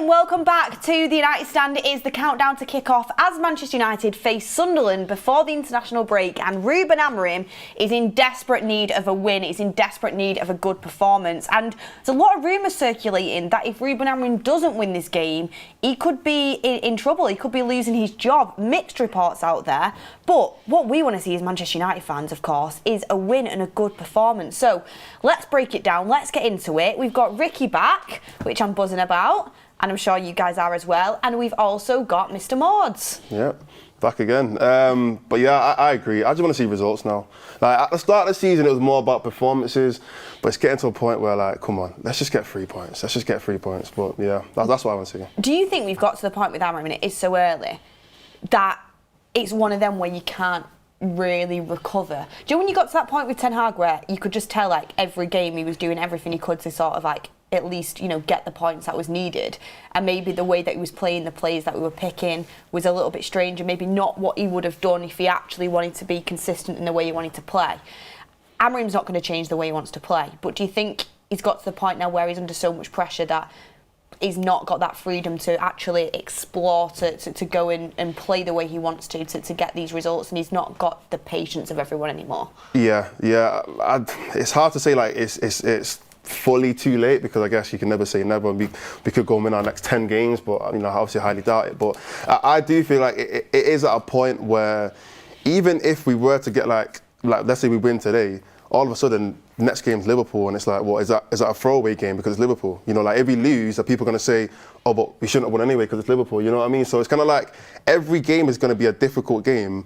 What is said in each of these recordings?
and welcome back to the United Stand. It is the countdown to kick off as Manchester United face Sunderland before the international break, and Ruben Amorim is in desperate need of a win. He's in desperate need of a good performance, and there's a lot of rumours circulating that if Ruben Amorim doesn't win this game, he could be in trouble. He could be losing his job. Mixed reports out there, but what we want to see as Manchester United fans, of course, is a win and a good performance. So let's break it down. Let's get into it. We've got Ricky back, which I'm buzzing about, and I'm sure you guys are as well. And we've also got Mr. Mords. Yeah, back again. But yeah, I agree. I just want to see results now. Like, at the start of the season, it was more about performances, but it's getting to a point where, like, come on, let's just get 3 points. Let's just get 3 points. But yeah, that's what I want to see. Do you think we've got to the point with Amorim, and it is so early, that it's one of them where you can't really recover? Do you know when you got to that point with Ten Hag where you could just tell, like, every game he was doing everything he could to sort of, like, at least, you know, get the points that was needed, and maybe the way that he was playing, the plays that we were picking was a little bit strange, and maybe not what he would have done if he actually wanted to be consistent in the way he wanted to play? Amorim's not going to change the way he wants to play, but do you think he's got to the point now where he's under so much pressure that he's not got that freedom to actually explore, to go in and play the way he wants to get these results, and he's not got the patience of everyone anymore? Yeah. It's hard to say, like, it's fully too late, because I guess you can never say never. We could go and win our next 10 games, but, you know, I obviously highly doubt it. But I do feel like it is at a point where even if we were to get like let's say we win today, all of a sudden next game's Liverpool, and it's like, well, is that a throwaway game because it's Liverpool? You know, like, if we lose, are people going to say, oh, but we shouldn't have won anyway because it's Liverpool? You know what I mean? So it's kind of like every game is going to be a difficult game,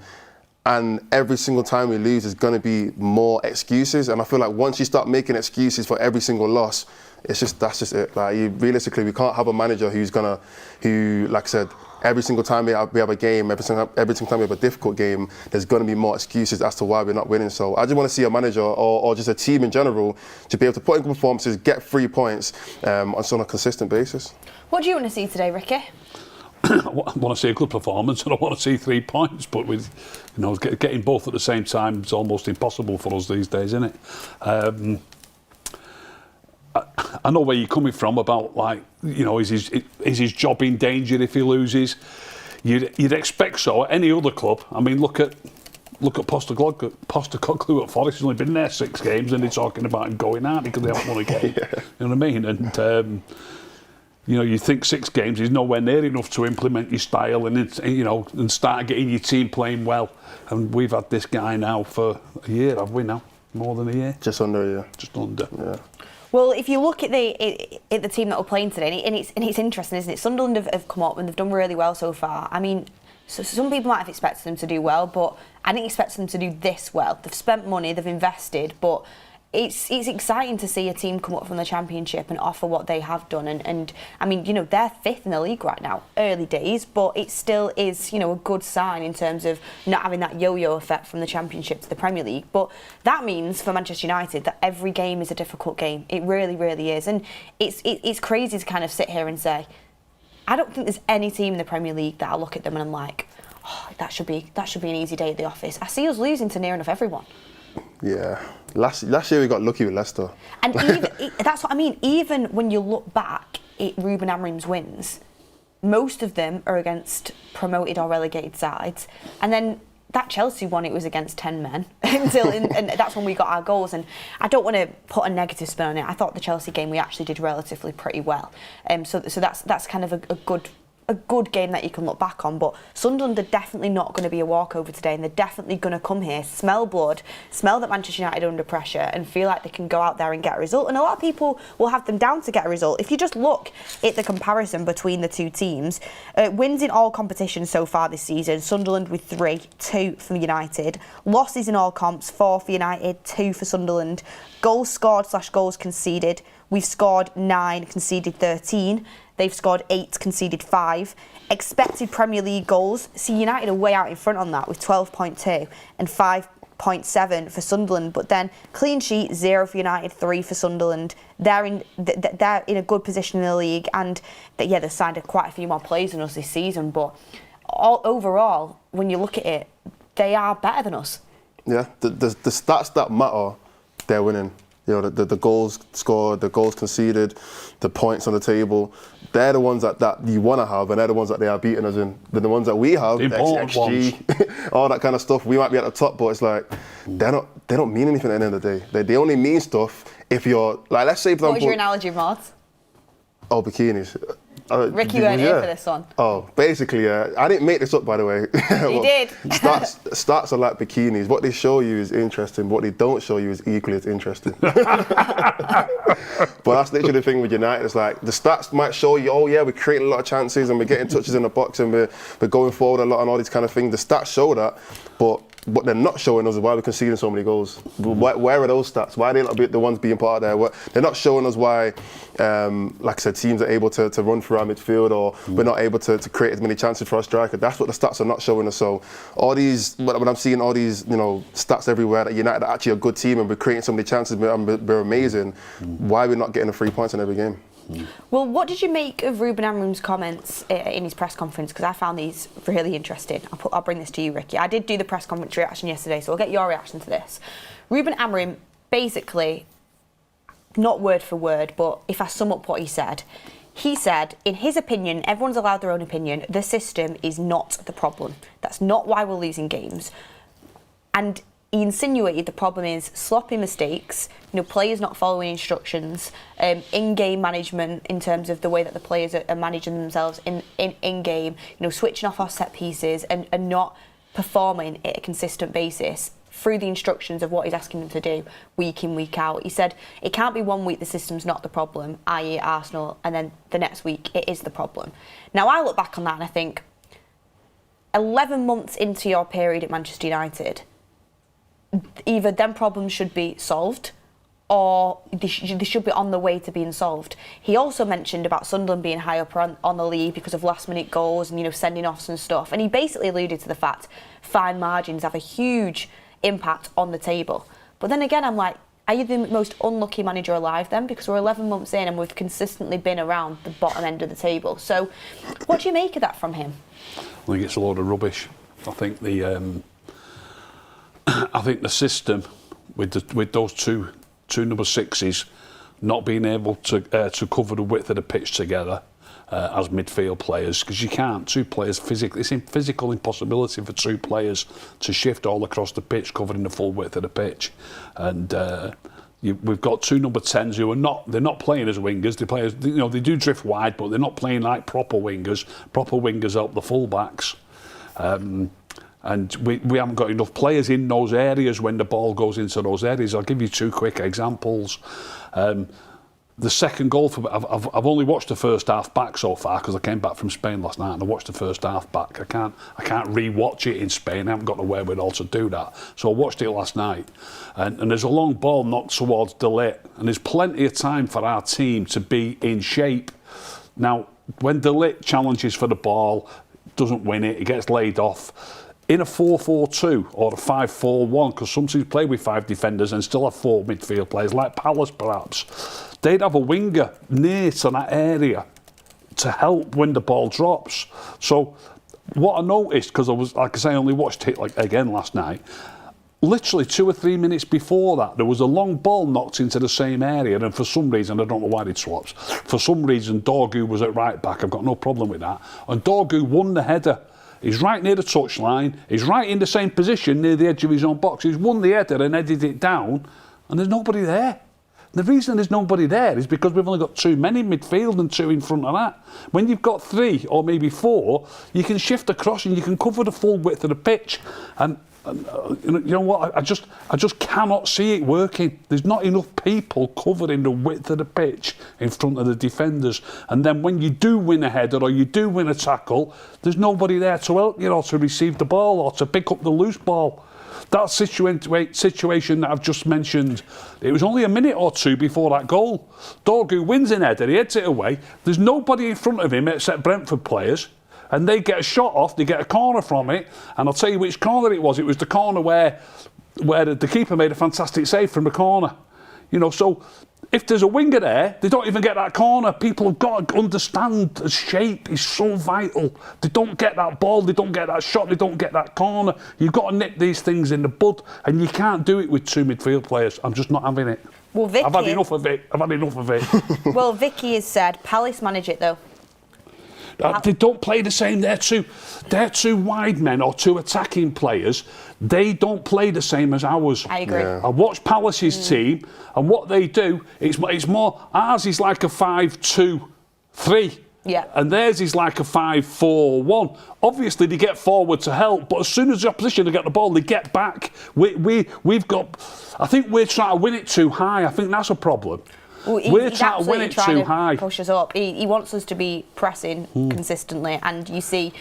and every single time we lose, there's going to be more excuses. And I feel like once you start making excuses for every single loss, that's just it. Like, realistically, we can't have a manager who, like I said, every single time we have a game, every single time we have a difficult game, there's going to be more excuses as to why we're not winning. So I just want to see a manager or just a team in general to be able to put in good performances, get 3 points on a consistent basis. What do you want to see today, Ricky? I want to see a good performance, and I want to see 3 points, but with, you know, getting both at the same time is almost impossible for us these days, isn't it? I know where you're coming from about, like, you know, is his job in danger if he loses? You'd expect so at any other club. I mean, look at Postecoglou at Forest. He's only been there 6 games, and they're talking about him going out because they haven't won a game. Yeah. You know what I mean? And you know, you think 6 games is nowhere near enough to implement your style and, you know, and start getting your team playing well. And we've had this guy now for a year, have we now? More than a year? Just under a year. Just under. Yeah. Well, if you look at the team that we're playing today, and it's interesting, isn't it? Sunderland have come up and they've done really well so far. I mean, so some people might have expected them to do well, but I didn't expect them to do this well. They've spent money, they've invested, but it's exciting to see a team come up from the Championship and offer what they have done. And I mean, you know, they're 5th in the league right now, early days, but it still is, you know, a good sign in terms of not having that yo-yo effect from the Championship to the Premier League. But that means for Manchester United that every game is a difficult game. It really, really is. And it's crazy to kind of sit here and say, I don't think there's any team in the Premier League that I look at them and I'm like, oh, that should be an easy day at the office. I see us losing to near enough everyone. Yeah, last year we got lucky with Leicester. And even, that's what I mean. Even when you look back at Ruben Amorim's wins, most of them are against promoted or relegated sides. And then that Chelsea one, it was against 10 men and that's when we got our goals. And I don't want to put a negative spin on it. I thought the Chelsea game we actually did relatively pretty well. So that's kind of a good game that you can look back on. But Sunderland are definitely not going to be a walkover today, and they're definitely going to come here, smell blood, smell that Manchester United are under pressure, and feel like they can go out there and get a result. And a lot of people will have them down to get a result. If you just look at the comparison between the two teams, wins in all competitions so far this season, Sunderland with 3, 2 for United. Losses in all comps, 4 for United, 2 for Sunderland. Goals scored / goals conceded, we've scored 9, conceded 13. They've scored 8, conceded 5. Expected Premier League goals, see United are way out in front on that with 12.2 and 5.7 for Sunderland. But then clean sheet, 0 for United, 3 for Sunderland. They're in a good position in the league, and they've signed quite a few more players than us this season. But overall, when you look at it, they are better than us. Yeah, the stats that matter, they're winning. You know, the goals scored, the goals conceded, the points on the table. They're the ones that you want to have, and they're the ones that they are beating us in. They're the ones that we have, the important XG, all that kind of stuff. We might be at the top, but it's like they don't mean anything at the end of the day. They only mean stuff if you're like, let's say, for example. What was your analogy, Mods? Oh, bikinis. Ricky weren't here for this one. Oh, basically, I didn't make this up, by the way. You did. Stats are like bikinis. What they show you is interesting. What they don't show you is equally as interesting. But that's literally the thing with United. It's like the stats might show you, oh yeah, we're creating a lot of chances and we're getting touches in the box and we're going forward a lot and all these kind of things. The stats show that, but what they're not showing us is why we're conceding so many goals. Where are those stats? Why are they not the ones being part of there? They're not showing us why, like I said, teams are able to run through our midfield, or we're not able to create as many chances for our striker. That's what the stats are not showing us. So all these, when I'm seeing all these, stats everywhere that United are actually a good team and we're creating so many chances, we're amazing. Why are we not getting the 3 points in every game? Well, what did you make of Ruben Amorim's comments in his press conference? Because I found these really interesting. I'll bring this to you, Ricky. I did do the press conference reaction yesterday, so I'll get your reaction to this. Ruben Amorim, basically, not word for word, but if I sum up what he said, in his opinion, everyone's allowed their own opinion, the system is not the problem. That's not why we're losing games. And he insinuated the problem is sloppy mistakes, players not following instructions, in-game management in terms of the way that the players are managing themselves in-game, switching off set pieces and not performing at a consistent basis through the instructions of what he's asking them to do week in, week out. He said it can't be 1 week the system's not the problem, i.e. Arsenal, and then the next week it is the problem. Now I look back on that and I think 11 months into your period at Manchester United, either them problems should be solved or they should be on the way to being solved. He also mentioned about Sunderland being high up on the league because of last-minute goals and sending offs and stuff. And he basically alluded to the fact fine margins have a huge impact on the table. But then again, I'm like, are you the most unlucky manager alive then? Because we're 11 months in and we've consistently been around the bottom end of the table. So what do you make of that from him? I think it's a load of rubbish. I think the system with those two number sixes not being able to cover the width of the pitch together as midfield players, because you can't, two players physically, it's a physical impossibility for two players to shift all across the pitch covering the full width of the pitch. And we've got two number 10s who are they're not playing as wingers. They play as, they do drift wide, but they're not playing like proper wingers. Proper wingers help the full-backs. And we haven't got enough players in those areas when the ball goes into those areas. I'll give you two quick examples. The second goal, I've only watched the first half back so far because I came back from Spain last night and I watched the first half back. I can't re-watch it in Spain. I haven't got the wherewithal to do that. So I watched it last night. And there's a long ball knocked towards De Ligt. And there's plenty of time for our team to be in shape. Now, when De Ligt challenges for the ball, doesn't win it, it gets laid off. In a 4-4-2 or a 5-4-1, because some teams play with 5 defenders and still have 4 midfield players, like Palace perhaps, they'd have a winger near to that area to help when the ball drops. So what I noticed, because I was, like I say, I only watched it again last night, literally 2 or 3 minutes before that, there was a long ball knocked into the same area, and for some reason, I don't know why they swapped, for some reason Dorgu was at right back. I've got no problem with that. And Dorgu won the header. He's right near the touchline. He's right in the same position near the edge of his own box. He's won the header and headed it down, and there's nobody there. The reason there's nobody there is because we've only got 2 men in midfield and 2 in front of that. When you've got 3 or maybe 4, you can shift across and you can cover the full width of the pitch. And you know what? I just cannot see it working. There's not enough people covering the width of the pitch in front of the defenders. And then when you do win a header or you do win a tackle, there's nobody there to help you or to receive the ball or to pick up the loose ball. That situation that I've just mentioned, it was only a minute or 2 before that goal. Dorgu wins an header, he heads it away. There's nobody in front of him except Brentford players. And they get a shot off, they get a corner from it, and I'll tell you which corner it was. It was the corner where the keeper made a fantastic save from the corner. So if there's a winger there, they don't even get that corner. People have got to understand the shape is so vital. They don't get that ball, they don't get that shot, they don't get that corner. You've got to nip these things in the bud, and you can't do it with 2 midfield players. I'm just not having it. Well, Vicky, I've had enough of it. Well, Vicky has said Palace manage it though. They don't play the same. They're two wide men or two attacking players. They don't play the same as ours. I agree. Yeah. I watch Palace's team, and what they do, it's more. Ours is like a 5-2-3. Yeah. And theirs is like a 5-4-1. Obviously, they get forward to help, but as soon as the opposition get the ball, they get back. We've got. I think we're trying to win it too high. I think that's a problem. Well, we're trying to win it too high. Push us up. He wants us to be pressing consistently, and you see.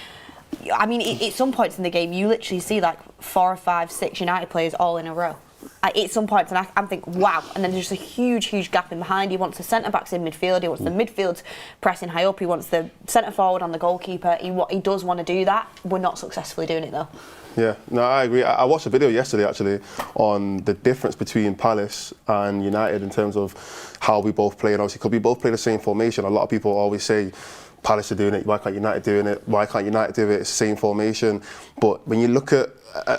I mean, at some points in the game, you literally see like 4 or 5, 6 United players all in a row. At some points, and I'm thinking, wow. And then there's just a huge gap in behind. He wants the centre backs in midfield. He wants the midfield pressing high up. He wants the centre forward on the goalkeeper. He does want to do that. We're not successfully doing it though. Yeah, no, I agree. I watched a video yesterday actually on the difference between Palace and United in terms of how we both play, and obviously because we both play the same formation. A lot of people always say Palace are doing it, why can't United doing it? Why can't United do it? It's the same formation. But when you look at,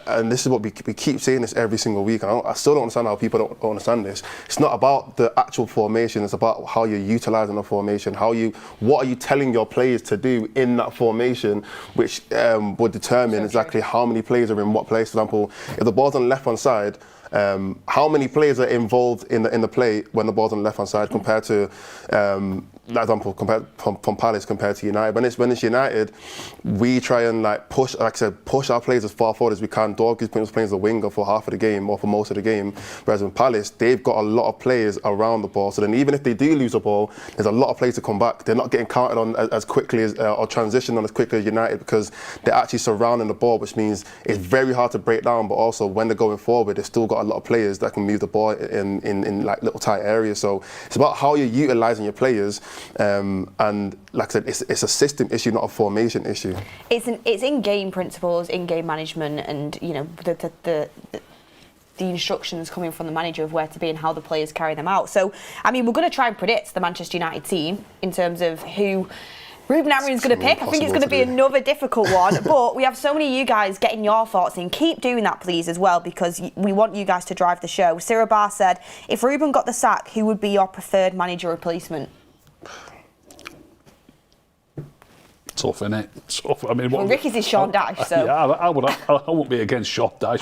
and this is what we keep saying this every single week, and I still don't understand how people don't understand this. It's not about the actual formation, it's about how you're utilising the formation, what are you telling your players to do in that formation, which would determine exactly how many players are in what place. For example, if the ball's on the left-hand side, how many players are involved in the play when the ball's on the left-hand side compared to, for example, from Palace compared to United. When it's United, we try and push our players as far forward as we can. Dorg is playing as a winger for half of the game or for most of the game, whereas in Palace, they've got a lot of players around the ball. So then even if they do lose the ball, there's a lot of players to come back. They're not getting counted on as quickly as, or transitioned on as quickly as United, because they're actually surrounding the ball, which means it's very hard to break down, but also when they're going forward, they've still got a lot of players that can move the ball in like little tight areas. So it's about how you're utilising your players, and like I said, it's a system issue, not a formation issue. It's in-game principles, in-game management, and you know the instructions coming from the manager of where to be and how the players carry them out. So I mean, we're going to try and predict the Manchester United team in terms of who Ruben Amorim's going to pick. I think it's going to be another difficult one, but we have so many of you guys getting your thoughts in. Keep doing that, please, as well, because we want you guys to drive the show. Sarah Barr said, if Ruben got the sack, who would be your preferred manager replacement? Tough, innit? Tough. I mean, well, Ricky's is Sean Dyche, so... Yeah, I wouldn't be against Sean Dyche.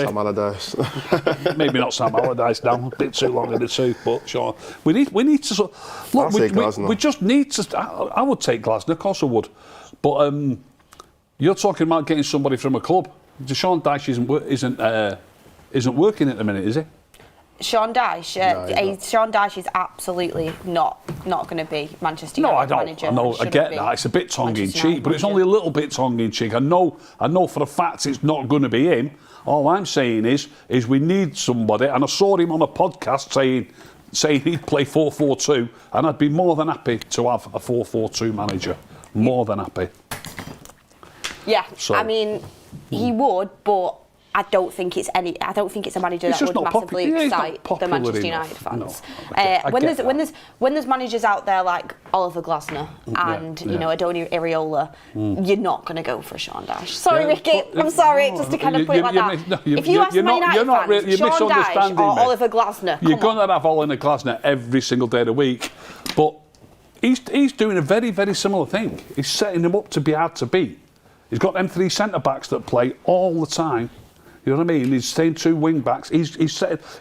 Sam Allardyce. Maybe not Sam Allardyce now, a bit too long in the tooth, but sure. We need to... Look, we just need to... I would take Glasner, of course I would. But you're talking about getting somebody from a club. Sean Dyche isn't working at the minute, is he? Sean Dyche, Sean Dyche is absolutely not going to be Manchester United manager. I know, I get that. It's a bit tongue-in-cheek, but it's only a little bit tongue-in-cheek. I know for a fact it's not going to be him. All I'm saying is we need somebody, and I saw him on a podcast saying he'd play 4-4-2, and I'd be more than happy to have a 4-4-2 manager. More than happy. Yeah, so, I mean, he would, but I don't think it's a manager that would massively excite the Manchester United fans. No, when there's managers out there like Oliver Glasner and you know Adoni Iraola, you're not going to go for Sean Dyche. Sorry, Ricky. I'm sorry, just to kind of put it like that. If you ask Man United fans, Sean Dyche or Oliver Glasner, you're going to have Oliver Glasner every single day of the week, but he's doing a very, very similar thing. He's setting them up to be hard to beat. He's got them 3 centre backs that play all the time. You know what I mean? He's staying 2 wing backs. He's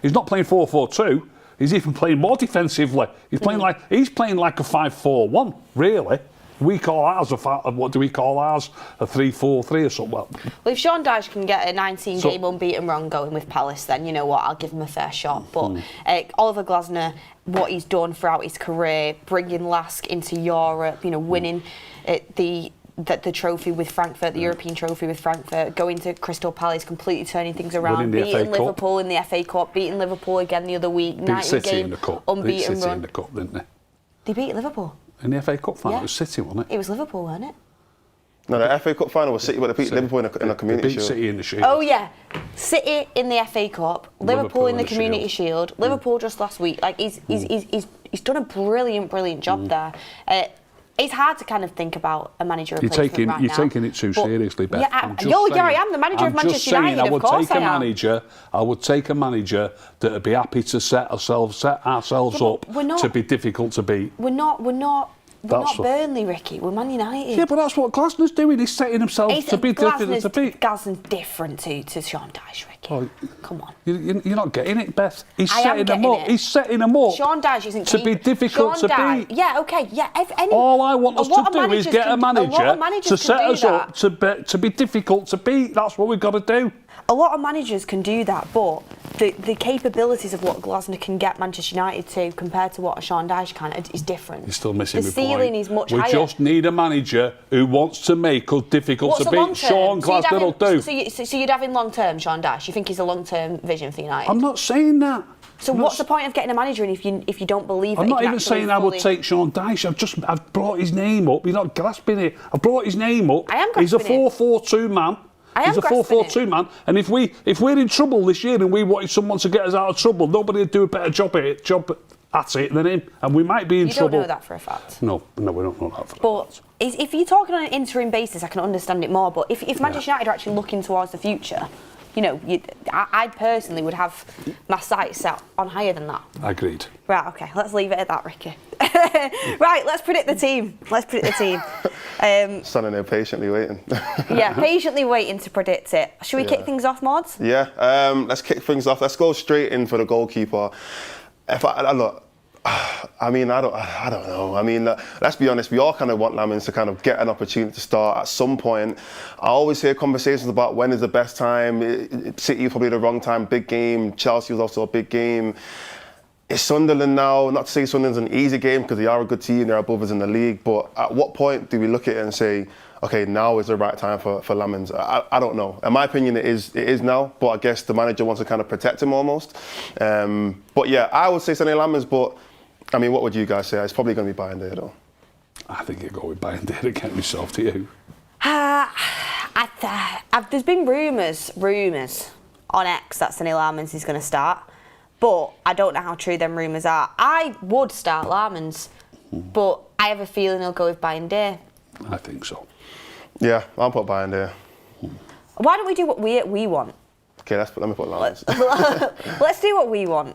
not playing 4-4-2. He's even playing more defensively. He's playing like a 5-4-1. Really, we call ours what do we call ours? A 3-4-3 or something. Well, if Sean Dyche can get a 19-game unbeaten run going with Palace, then you know what, I'll give him a fair shot. But Oliver Glasner, what he's done throughout his career, bringing Lask into Europe, you know, winning the trophy with Frankfurt, the European trophy with Frankfurt, going to Crystal Palace, completely turning things around, beating Liverpool in the FA Cup, beating Liverpool again the other week, 90-game unbeaten run. In the Cup, didn't they? They beat Liverpool. In the FA Cup final, it was City, wasn't it? It was Liverpool, wasn't it? No, the FA Cup final was City, but they beat Liverpool in the Community Shield. City in the Shield. Oh yeah, City in the FA Cup, Liverpool in the Community Shield. Liverpool just last week. Like he's done a brilliant job there. It's hard to kind of think about a manager You're replacement right now. taking it too seriously, Beth. Yeah, I am the manager of Manchester United, of course I am. I would take a manager that would be happy to set ourselves up to be difficult to beat. We're not Burnley, Ricky. We're Man United. Yeah, but that's what Glasner's doing. He's setting himself to be difficult to beat. Glasner's different to Sean Dyche, Ricky. Oh, come on. You're not getting it, Beth. He's setting them up. He's setting them up. Sean Dyche isn't to be difficult to beat. Yeah, okay, yeah. All I want us to do is get a manager to set us up to be difficult to beat. That's what we've got to do. A lot of managers can do that, but the capabilities of what Glasner can get Manchester United to compared to what a Sean Dyche can is different. You're still missing the ceiling is much higher. We just need a manager who wants to make us difficult to beat. Sean Glasner will do. So you'd have him long term, Sean Dyche? You think he's a long term vision for United? I'm not saying that. So what's the point of getting a manager in if you don't believe it? I'm not even saying I would take Sean Dyche. I've brought his name up. You're not grasping it. I've brought his name up. I am grasping it. He's a 4-4-2 man. He's a 4-4-2 man, and if we're in trouble this year and we wanted someone to get us out of trouble, nobody would do a better job at it than him, and we might be in trouble. You don't know that for a fact. No, we don't know that for a fact. But if you're talking on an interim basis, I can understand it more. But if Manchester United are actually looking towards the future, I personally would have my sights set on higher than that. Agreed. Right, okay, let's leave it at that, Ricky. Right, let's predict the team. Standing there patiently waiting. Yeah, patiently waiting to predict it. Should we kick things off, Mods? Yeah, let's kick things off. Let's go straight in for the goalkeeper. I don't know. I mean, let's be honest, we all kind of want Lamins to kind of get an opportunity to start at some point. I always hear conversations about when is the best time. City probably the wrong time, big game. Chelsea was also a big game. It's Sunderland now. Not to say Sunderland's an easy game because they are a good team, they're above us in the league, but at what point do we look at it and say, okay, now is the right time for Lamins? I don't know. In my opinion, it is now, but I guess the manager wants to kind of protect him almost. But yeah, I would say Sonny Lamins, but I mean, what would you guys say? It's probably going to be Bayern though. I think you'll go with Bayern to get myself to you. There's been rumours on X that Sonny Lamins is going to start, but I don't know how true them rumours are. I would start Lamins, but I have a feeling he'll go with Bayern Day. I think so. Yeah, I'll put Bayern Day. Why don't we do what we want? Okay, let me put Lamins. Let's do what we want.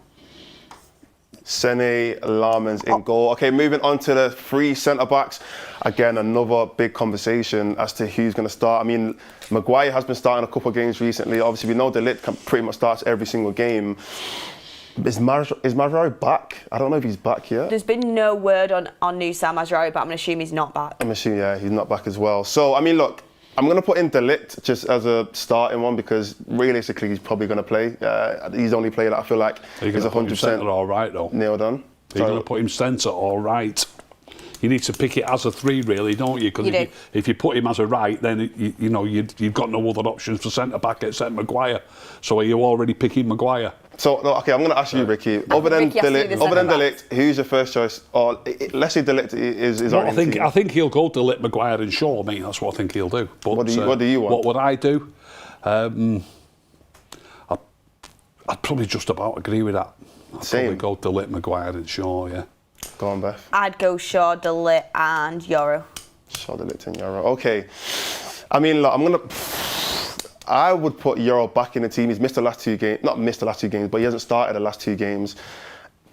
Sene Lamins in goal. Okay, moving on to the three centre-backs. Again, another big conversation as to who's going to start. I mean, Maguire has been starting a couple of games recently. Obviously, we know De Ligt pretty much starts every single game. Is Managerial back? I don't know if he's back yet. There's been no word on Nusa Managerial, but I'm going to assume he's not back. I'm assuming, yeah, he's not back as well. So, I mean, look, I'm going to put in De Ligt just as a starting one because realistically he's probably going to play. He's the only player that I feel like is 100% all right, though. Nailed on. You're going to put him centre all right. You need to pick it as a 3, really, don't you? Because if you put him as a right, then you've got no other options for centre back except Maguire. So are you already picking Maguire? So okay, I'm going to ask you, Ricky. Other than De Ligt, who's your first choice? Or let's say De Ligt is on your team. I think he'll go De Ligt, Maguire, and Shaw. I mean, that's what I think he'll do. But what do you want? What would I do? I'd probably just about agree with that. I'd probably go De Ligt, Maguire, and Shaw. Yeah. Go on, Beth. I'd go Shaw, De Ligt, and Euro. Shaw, De Ligt, and Euro. Okay. I mean, look, I would put Euro back in the team. He's missed the last 2 games. Not missed the last 2 games, but he hasn't started the last 2 games.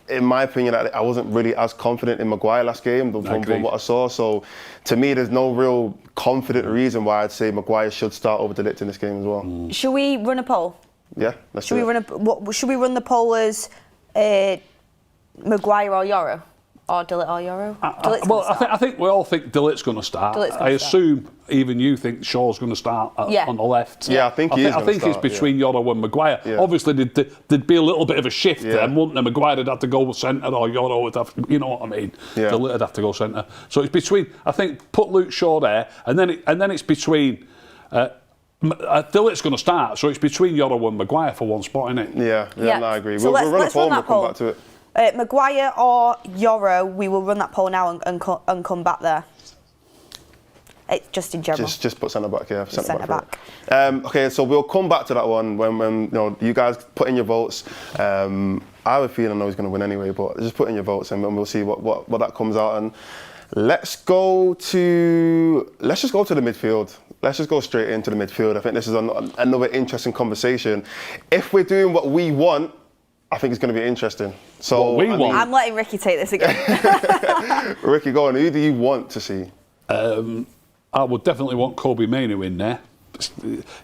In my opinion, I wasn't really as confident in Maguire last game from what I saw. So, to me, there's no real confident reason why I'd say Maguire should start over De Ligt in this game as well. Should we run a poll? Yeah, let's do it. Should we run the poll as Maguire or Euro? Or De Ligt or Euro? I think we all think De Ligt's going to start. I assume even you think Shaw's going to start on the left. Yeah, I think he is. I think it's between Euro and Maguire. Yeah. Obviously, there'd be a little bit of a shift then, wouldn't there? Maguire would have to go centre, or Euro would have to, you know what I mean? Yeah. De Ligt would have to go centre. So it's between. I think put Luke Shaw there, and then it's between. De Ligt's going to start, so it's between Euro and Maguire for one spot, isn't it? Yeah, I agree. So we'll run a poll and we'll come back to it. Maguire or Euro, we will run that poll now and come back there. It's just in general. Just put centre back, yeah. Centre back. Okay, so we'll come back to that one when you guys put in your votes. I have a feeling I know he's going to win anyway, but just put in your votes and we'll see what that comes out. And Let's just go to the midfield. Let's just go straight into the midfield. I think this is another interesting conversation. If we're doing what we want, I think it's going to be interesting. So What we want. I'm letting Ricky take this again. Ricky, go on. Who do you want to see? I would definitely want Kobe Mainoo in there.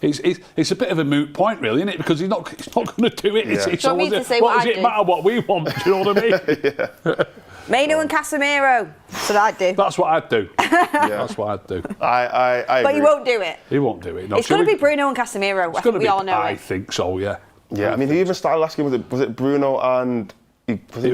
It's a bit of a moot point, really, isn't it? Because he's not going to do it. Yeah. It's Do you want me to say what does I it do? matter what we want? Do you know what I mean? Mainoo and Casemiro. That's what I'd do. That's what I'd do. That's what I'd do. I But agree. you won't do it. He won't do it. No, It's going to be Bruno and Casemiro. I think we all know I it. think so. Yeah. Yeah, I mean, who even started last game? Was it Bruno and...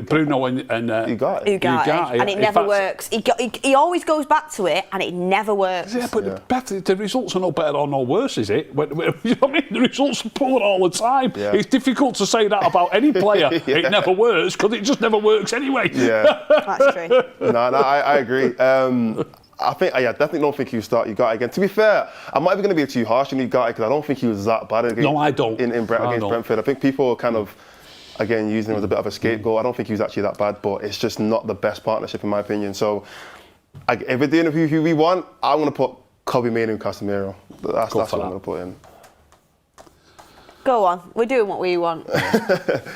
Bruno and Ugarte. And it never works. He always goes back to it, and it never works. Yeah, but the results are no better or no worse, is it? You know what I mean? The results are poor all the time. Yeah. It's difficult to say that about any player. It never works because it just never works anyway. Yeah. That's true. No, I agree. I definitely don't think he would start Ugarte again. To be fair, I might be going to be too harsh on Ugarte because I don't think he was that bad against. No, I don't. Against Brentford, I think people are kind of, again, using him as a bit of a scapegoat. I don't think he was actually that bad, but it's just not the best partnership in my opinion. So, if we're doing who we want, I'm going to put Kobe Mainoo and Casemiro. That's what I'm going to put in. Go on. We're doing what we want.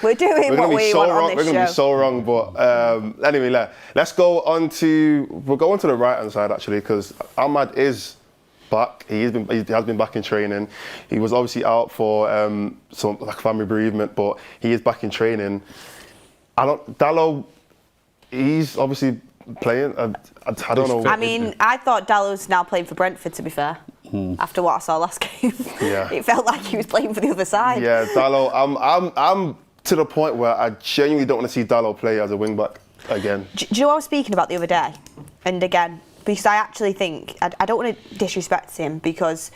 We're doing what we want on this We're going to be so wrong, but anyway, let's go on to... We'll go on to the right-hand side, actually, because Ahmad is back. He has been back in training. He was obviously out for some family bereavement, but he is back in training. Dalot, he's obviously playing. I don't know. I mean, I thought Dallow's now playing for Brentford, to be fair. After what I saw last game, it felt like he was playing for the other side. Yeah, Dalot. I'm to the point where I genuinely don't want to see Dalot play as a wing back again. Do you know what I was speaking about the other day? And again, because I actually think I don't want to disrespect him because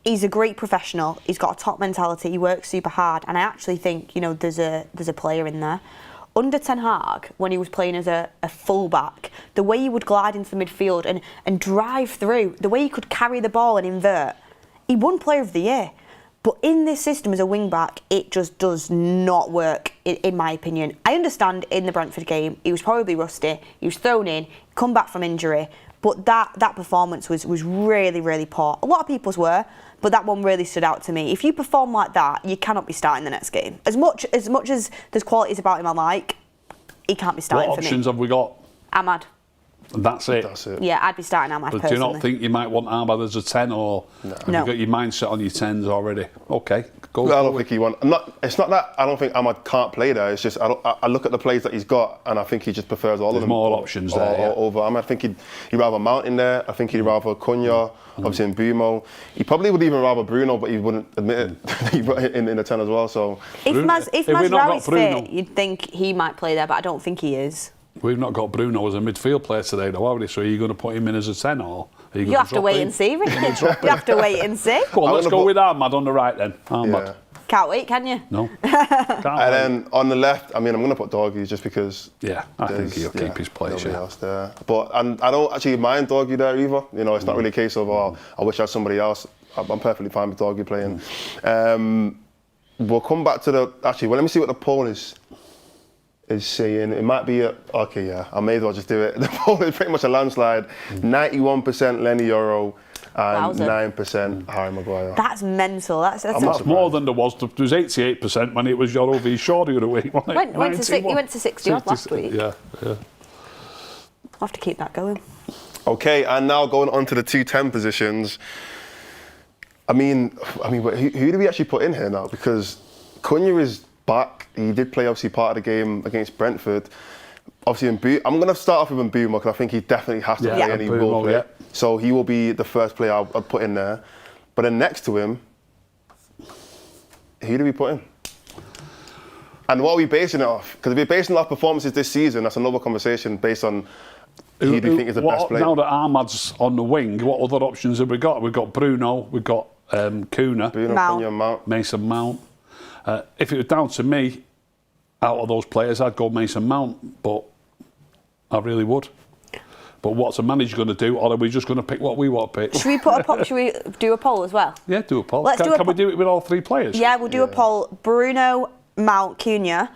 he's a great professional. He's got a top mentality. He works super hard, and I actually think there's a player in there. Under Ten Hag, when he was playing as a full-back, the way he would glide into the midfield and drive through, the way he could carry the ball and invert, he won Player of the Year. But in this system as a wing-back, it just does not work, in my opinion. I understand in the Brentford game, he was probably rusty, he was thrown in, come back from injury, but that performance was really, really poor. A lot of people's were, but that one really stood out to me. If you perform like that, you cannot be starting the next game. As much as there's qualities about him I like, he can't be starting for me. What options have we got? Ahmad. And that's it. Yeah, I'd be starting Ahmad But personally. do you not think you might want Ahmad as a 10 or have you got your mindset on your 10s already? Okay, go. I don't think he wants. It's not that I don't think Ahmad can't play there. It's just I look at the plays that he's got and I think he just prefers all of them. More options there. Over Ahmad. I think he'd rather Mount in there. I think he'd rather Cunha, obviously in Bumo. He probably would even rather Bruno, but he wouldn't admit it in the 10 as well. So if Mazraoui's Bruno, fit, you'd think he might play there, but I don't think he is. We've not got Bruno as a midfield player today, though, have we? So are you going to put him in as a 10 or are you You have to wait and see, Ricky. You have to wait and see. Go on, let's go with Ahmad on the right then. Ahmad. Yeah. Can't wait, can you? No. Can't then on the left, I mean, I'm going to put Dorgu just because. Yeah, I think he'll keep his place. Nobody else there. But I don't actually mind Dorgu there either. It's not really a case of I wish I had somebody else. I'm perfectly fine with Dorgu playing. We'll come back to let me see what the poll is saying. It might be I may as well just do it. The poll is pretty much a landslide. 91% Lenny Yoro and 9% Harry Maguire. That's mental. That's more than there was. There was 88% when it was Yoro v Shaw the other week. He went to 60 odd last week. Yeah. I'll have to keep that going. Okay, and now going on to the 210 positions. I mean, who do we actually put in here now? Because Cunha is back. He did play obviously part of the game against Brentford. Obviously, I'm going to start off with Mbeumo because I think he definitely has to play and he will play. Yeah. So he will be the first player I'll put in there. But then next to him, who do we put in? And what are we basing it off? Because if we're basing it off performances this season, that's another conversation based on who do you think is the best player. Now that Ahmad's on the wing, what other options have we got? We've got Bruno, we've got Cunha, Mount. Mason Mount. If it was down to me, out of those players, I'd go Mason Mount, but I really would. But what's a manager going to do, or are we just going to pick what we want to pick? Should we do a poll as well? Yeah, do a poll. Can we do it with all three players? Yeah, we'll do a poll. Bruno, Mount, Cunha.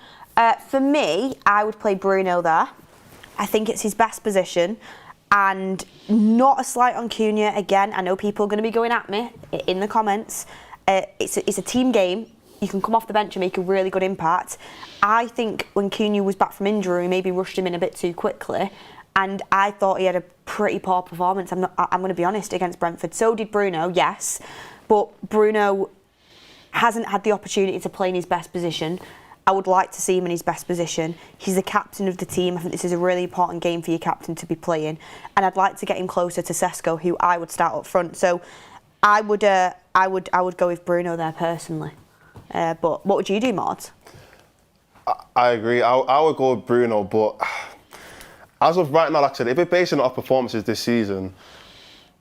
For me, I would play Bruno there. I think it's his best position. And not a slight on Cunha. Again, I know people are going to be going at me in the comments. It's a team game. You can come off the bench and make a really good impact. I think when Cunha was back from injury, we maybe rushed him in a bit too quickly. And I thought he had a pretty poor performance. I'm going to be honest, against Brentford. So did Bruno, yes. But Bruno hasn't had the opportunity to play in his best position. I would like to see him in his best position. He's the captain of the team. I think this is a really important game for your captain to be playing. And I'd like to get him closer to Sesko, who I would start up front. So I would go with Bruno there personally. But what would you do, Maud? I agree. I would go with Bruno, but as of right now, like I said, if we're basing it off performances this season,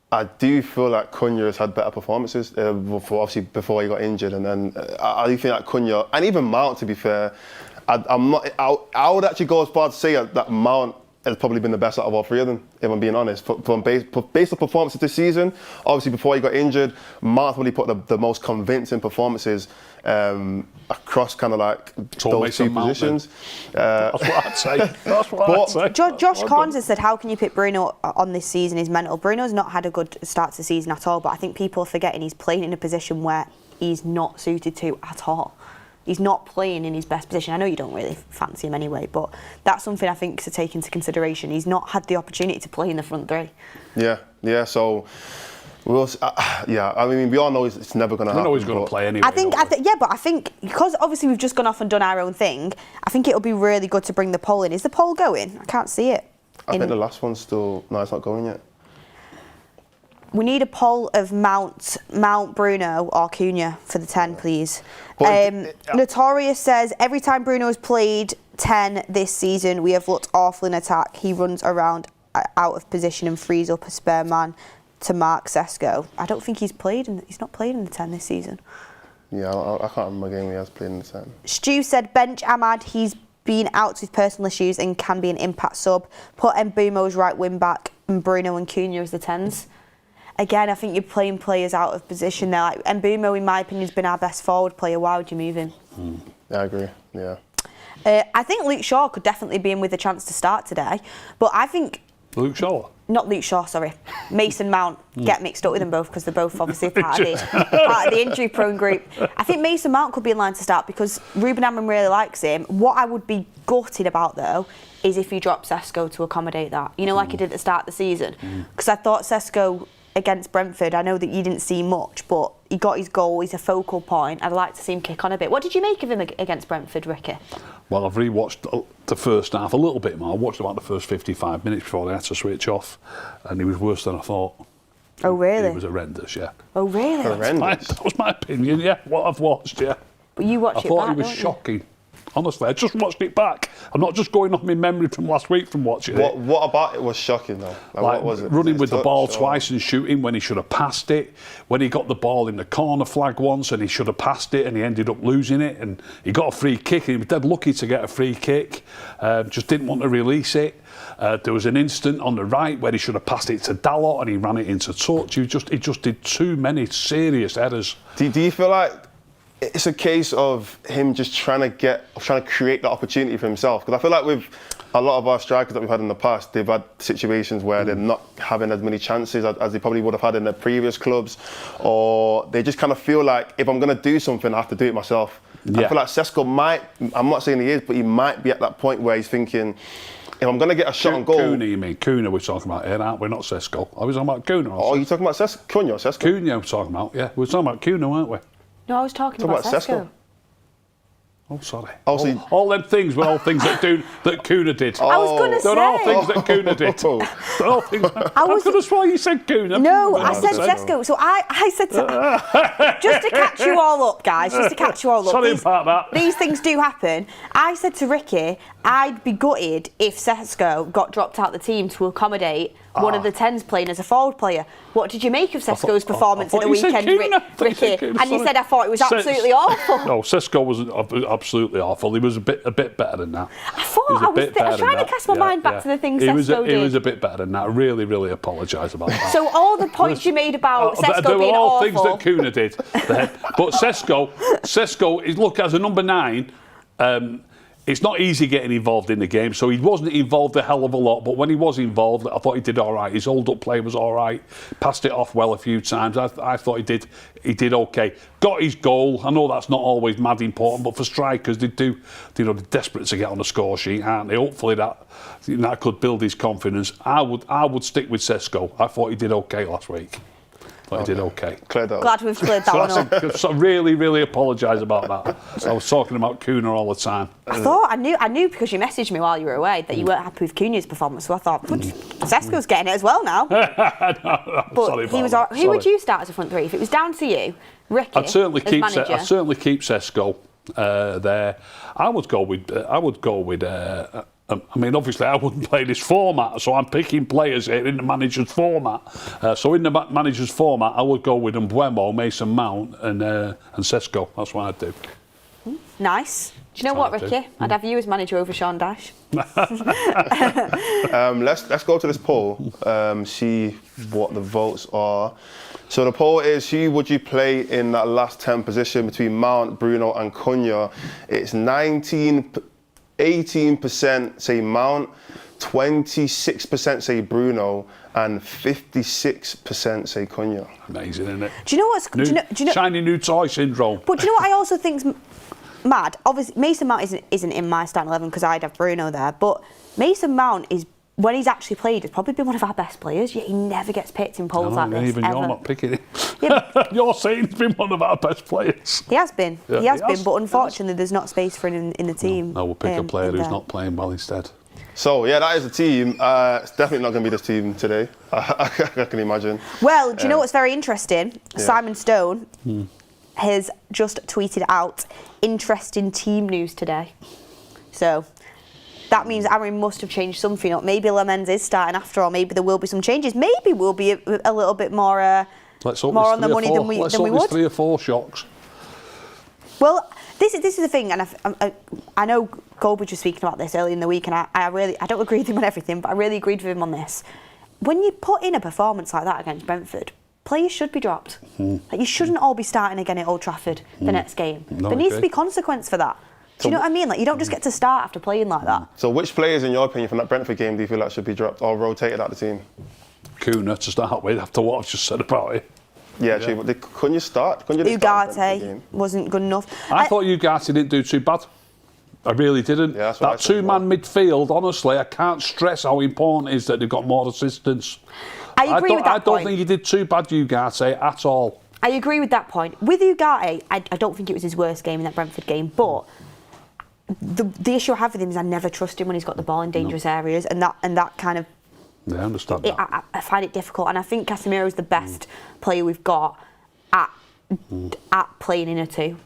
I do feel like Cunha has had better performances, obviously before he got injured, and then I do think that Cunha, and even Mount, to be fair, I would actually go as far to say that Mount has probably been the best out of all three of them, if I'm being honest. Based on performances this season, obviously before he got injured, Mount probably put the most convincing performances across kind of like those two positions. That's what I'd say. That's what I'd say. Josh Carnes has said, how can you pick Bruno on this season? He's mental. Bruno's not had a good start to the season at all, but I think people are forgetting he's playing in a position where he's not suited to at all. He's not playing in his best position. I know you don't really fancy him anyway, but that's something I think to take into consideration. He's not had the opportunity to play in the front three. Yeah. So, I mean, we all know it's never going to happen. We know he's going to play anyway. I think because obviously we've just gone off and done our own thing, I think it'll be really good to bring the poll in. Is the poll going? I can't see it. I think the last one's still... No, it's not going yet. We need a poll of Mount, Bruno or Cunha for the 10, please. Notorious says, every time Bruno has played 10 this season, we have looked awful in attack. He runs around out of position and frees up a spare man to mark Sesko. I don't think he's not played in the 10 this season. Yeah, I can't remember a game he has played in the 10. Stu said, bench Ahmad. He's been out with personal issues and can be an impact sub. Put Mbeumo's right wing back and Bruno and Cunha as the 10s. Again, I think you're playing players out of position there. Like Mbeumo, in my opinion, has been our best forward player. Why would you move him? Yeah, I agree. Yeah. I think Luke Shaw could definitely be in with a chance to start today, but I think Luke Shaw. Not Luke Shaw, sorry. Mason Mount. Get mixed up with them both because they're both obviously part of the injury-prone group. I think Mason Mount could be in line to start because Ruben Amorim really likes him. What I would be gutted about though is if he dropped Sesko to accommodate that. You know, like he did at the start of the season. Because I thought Sesko against Brentford, I know that you didn't see much, but he got his goal, he's a focal point. I'd like to see him kick on a bit. What did you make of him against Brentford, Ricky? Well, I've rewatched the first half a little bit more. I watched about the first 55 minutes before they had to switch off, and he was worse than I thought. Oh, really? He was horrendous, yeah. Oh, really? Horrendous. That was my opinion, yeah, what I've watched, yeah. But you watched it back, I thought he was shocking. Honestly, I just watched it back. I'm not just going off my memory from last week from watching it. What about it was shocking though? Like what was it? Running with the ball twice and shooting when he should have passed it. When he got the ball in the corner flag once and he should have passed it and he ended up losing it. And he got a free kick and he was dead lucky to get a free kick. Just didn't want to release it. There was an instant on the right where he should have passed it to Dalot and he ran it into touch. He just did too many serious errors. Do you feel like it's a case of him just trying to create that opportunity for himself? Because I feel like with a lot of our strikers that we've had in the past, they've had situations where they're not having as many chances as they probably would have had in their previous clubs, or they just kind of feel like, if I'm going to do something, I have to do it myself. Yeah. I feel like Sesko might, I'm not saying he is, but he might be at that point where he's thinking, if I'm going to get a shot on goal... Cunha, you mean? Cunha we're talking about here, aren't we? Not Sesko. Are we talking about Cunha? Oh, you're talking about Cunha or Sesko? Cunha we're talking about, yeah. We're talking about Cunha, weren't we? No, I was talking about Sesko. Oh, sorry. Oh, all them things were all things that Cunha did. I was going to say. They're all things that Cunha did. They're all things. I could have sworn you said Cunha. No, I said Sesko. So I said to, just to catch you all up, guys. Just to catch you all up. Sorry about that. These things do happen. I said to Ricky, I'd be gutted if Sesko got dropped out the team to accommodate one of the 10s playing as a forward player. What did you make of Sesko's performance at the weekend, Ricky? And you said I thought it was absolutely awful. No, Sesko was absolutely awful. He was a bit better than that. I thought I was trying to cast my mind back to the things Sesko did. He was a bit better than that. I really, really apologise about that. So all the points you made about Sesko they were being all awful. Things that Cunha did. But Sesko, look, as a number 9, it's not easy getting involved in the game, so he wasn't involved a hell of a lot, but when he was involved, I thought he did all right. His hold-up play was all right, passed it off well a few times. I thought he did okay. Got his goal. I know that's not always mad important, but for strikers, they're desperate to get on the score sheet, aren't they? Hopefully that could build his confidence. I would stick with Sesko. I thought he did okay last week. He did okay. Glad we've cleared that one up. So really, really apologise about that. I was talking about Cunha all the time. I knew because you messaged me while you were away that you weren't happy with Cunha's performance, so I thought, Sesko's getting it as well now. Sorry about that. Who would you start as a front three? If it was down to you, Ricky, I'd certainly as keep manager. I'd certainly keep Sesko there. I would go with. I mean, obviously, I wouldn't play this format, so I'm picking players here in the manager's format. So in the manager's format, I would go with Mbeumo, Mason Mount, and Sesko. That's what I'd do. Nice. Do you know what, Ricky? I'd have you as manager over Sean Dash. Let's go to this poll, see what the votes are. So the poll is, who would you play in that last 10 position between Mount, Bruno and Cunha? It's 18% say Mount, 26% say Bruno, and 56% say Cunha. Amazing, isn't it? Do you know what's shiny new toy syndrome? But do you know what I also think's mad? Obviously, Mason Mount isn't in my starting 11 because I'd have Bruno there. But Mason Mount is, when he's actually played, has probably been one of our best players. Yet he never gets picked in polls like this. Even ever. you're not picking him. Yeah, you're saying he's been one of our best players. He has been. Yeah, he has been. But unfortunately, there's not space for him in the team. No, we'll pick a player who's not playing well instead. So yeah, that is the team. It's definitely not going to be this team today. I can imagine. Well, do you know what's very interesting? Yeah. Simon Stone has just tweeted out interesting team news today. So that means Amorim must have changed something up. Maybe Lamens is starting after all. Maybe there will be some changes. Maybe we'll be a little bit more more on the money than we would. 3 or 4 shocks. Well, this is the thing, and I know Goldbridge was speaking about this early in the week, and I don't agree with him on everything, but I really agreed with him on this. When you put in a performance like that against Brentford, players should be dropped. Like, you shouldn't all be starting again at Old Trafford the next game. No, there needs to be consequence for that. Do you know what I mean? Like, you don't just get to start after playing like that. So which players, in your opinion, from that Brentford game do you feel like should be dropped or rotated out of the team? Cunha to start with, after what I've just said about it. Yeah, true, but couldn't you start? Ugarte wasn't good enough. I thought Ugarte didn't do too bad. I really didn't. Yeah, that's what that two-man midfield, honestly, I can't stress how important it is that they've got more assistance. I agree with that I don't think he did too bad, Ugarte, at all. I agree with that point. With Ugarte, I don't think it was his worst game in that Brentford game, but the issue I have with him is I never trust him when he's got the ball in dangerous areas, and that kind of... Yeah, I understand that. I find it difficult, and I think Casemiro's the best player we've got at playing in a two.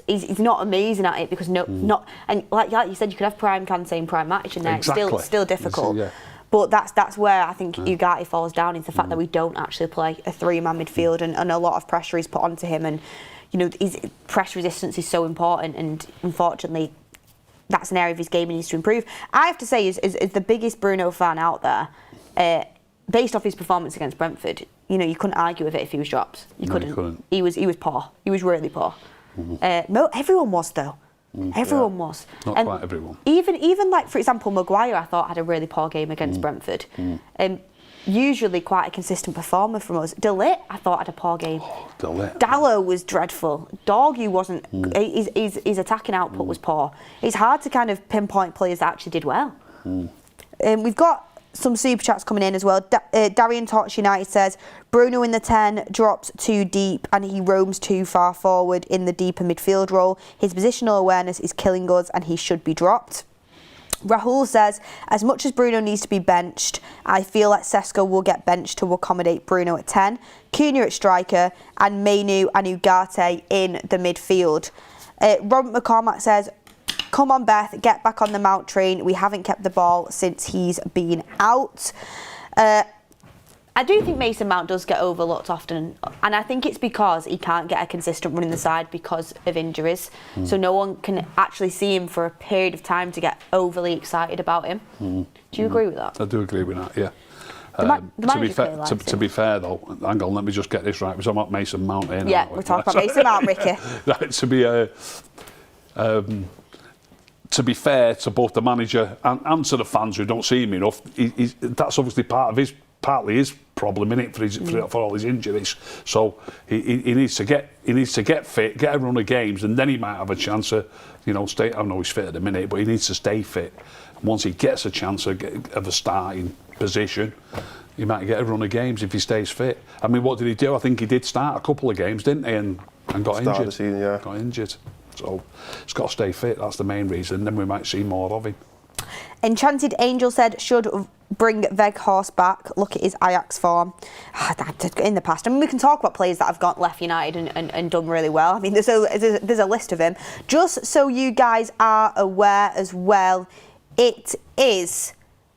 He's not amazing at it because and like you said, you could have prime Kante and prime Matic in there. Exactly. It's still difficult. Yeah. But that's where I think Ugarte falls down, is the fact that we don't actually play a 3-man midfield, and a lot of pressure is put onto him, and his pressure resistance is so important, and unfortunately that's an area of his game he needs to improve. I have to say, as the biggest Bruno fan out there, based off his performance against Brentford, you couldn't argue with it if he was dropped. You couldn't. He was poor. He was really poor. Everyone was, though. Everyone was. Not quite everyone. Even like, for example, Maguire, I thought had a really poor game against Brentford. Usually quite a consistent performer from us. De Ligt, I thought, had a poor game. De Ligt. Dallo was dreadful. Dorgu wasn't. His attacking output was poor. It's hard to kind of pinpoint players that actually did well. We've got some super chats coming in as well. Darian Torch United says, Bruno in the 10 drops too deep and he roams too far forward in the deeper midfield role. His positional awareness is killing us and he should be dropped. Rahul says, as much as Bruno needs to be benched, I feel like Sesko will get benched to accommodate Bruno at 10, Cunha at striker, and Mainu and Ugarte in the midfield. Robert McCormack says, come on, Beth, get back on the Mount train. We haven't kept the ball since he's been out. I do think Mason Mount does get overlooked often, and I think it's because he can't get a consistent run in the side because of injuries. So no one can actually see him for a period of time to get overly excited about him. Do you agree with that? I do agree with that, yeah. To be fair, though, hang on, let me just get this right. We're talking about Mason Mount here. Yeah, we're talking about Mason Mount, Ricky. Right, to be fair to both the manager and to the fans who don't see him enough, that's obviously partly his problem, innit, for all his injuries. So he needs to get fit, get a run of games, and then he might have a chance of, stay. I know he's fit at the minute, but he needs to stay fit. Once he gets a chance of a starting position, he might get a run of games if he stays fit. I mean, what did he do? I think he did start a couple of games, didn't he? And got injured. The season, yeah. Got injured. So he's got to stay fit. That's the main reason. Then we might see more of him. Enchanted Angel said, should bring Weghorst back. Look at his Ajax form. In the past, I mean, we can talk about players that have got left United and done really well. I mean, there's a list of them. Just so you guys are aware as well, it is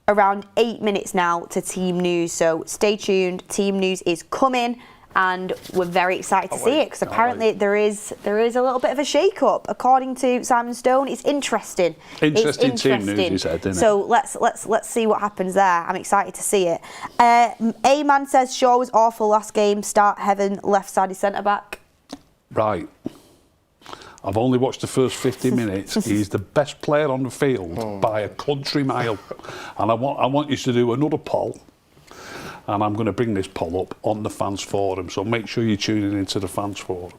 around 8 minutes now to team news. So stay tuned. Team news is coming. And we're very excited to see it because apparently there is a little bit of a shake-up. According to Simon Stone, it's interesting. Interesting team news, he said, didn't it? So let's see what happens there. I'm excited to see it. A-Man says Shaw was awful last game. Start Heaven, left-sided centre-back. Right. I've only watched the first 50 minutes. He's the best player on the field by a country mile. And I want you to do another poll. And I'm going to bring this poll up on the fans forum, so make sure you're tuning into the fans forum.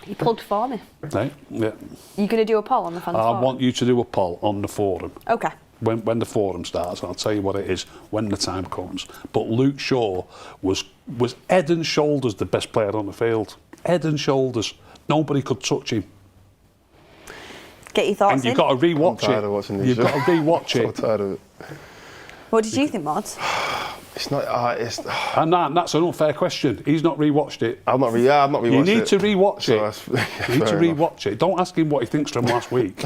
You plugged for me. Right? Yeah. You're going to do a poll on the fans forum? I want you to do a poll on the forum. Okay. When the forum starts, I'll tell you what it is when the time comes. But Luke Shaw was head and shoulders the best player on the field. Head and shoulders. Nobody could touch him. Get your thoughts in. And you've got to re-watch it. You've got to re-watch it. I'm so tired of it. What did you think, Mods? It's not. And that's an unfair question. He's not rewatched it. I've not rewatched it. You need to rewatch it. So you need to rewatch it. Don't ask him what he thinks from last week.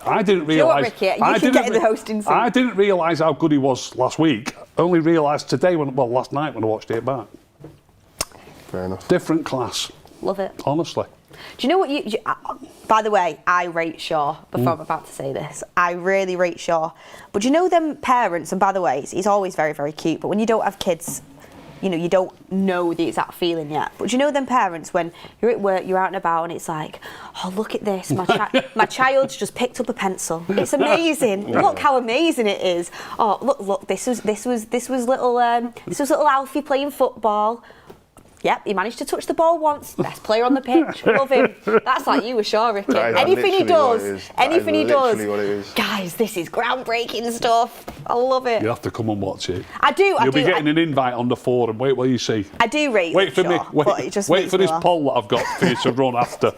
I didn't realise. You know what, Ricky? You can get in the hosting seat. I didn't realise how good he was last week. Only realised today, last night when I watched it back. Fair enough. Different class. Love it. Honestly. Do you know what by the way, I rate Shaw, before I'm about to say this. I really rate Shaw. But do you know them parents, and by the way, he's always very, very cute, but when you don't have kids, you don't know the exact feeling yet. But do you know them parents when you're at work, you're out and about, and it's like, oh, look at this, my child's just picked up a pencil. It's amazing. Look how amazing it is. Oh, look, this was little Alfie playing football. Yep, he managed to touch the ball once. Best player on the pitch. Love him. That's like you with Shaw, Ricky. Anything he does, guys, this is groundbreaking stuff. I love it. You have to come and watch it. I do. You'll be getting an invite on the forum. Wait till you see. I do rate Wait for Shaw, me. Wait for this poll that I've got for you to run after.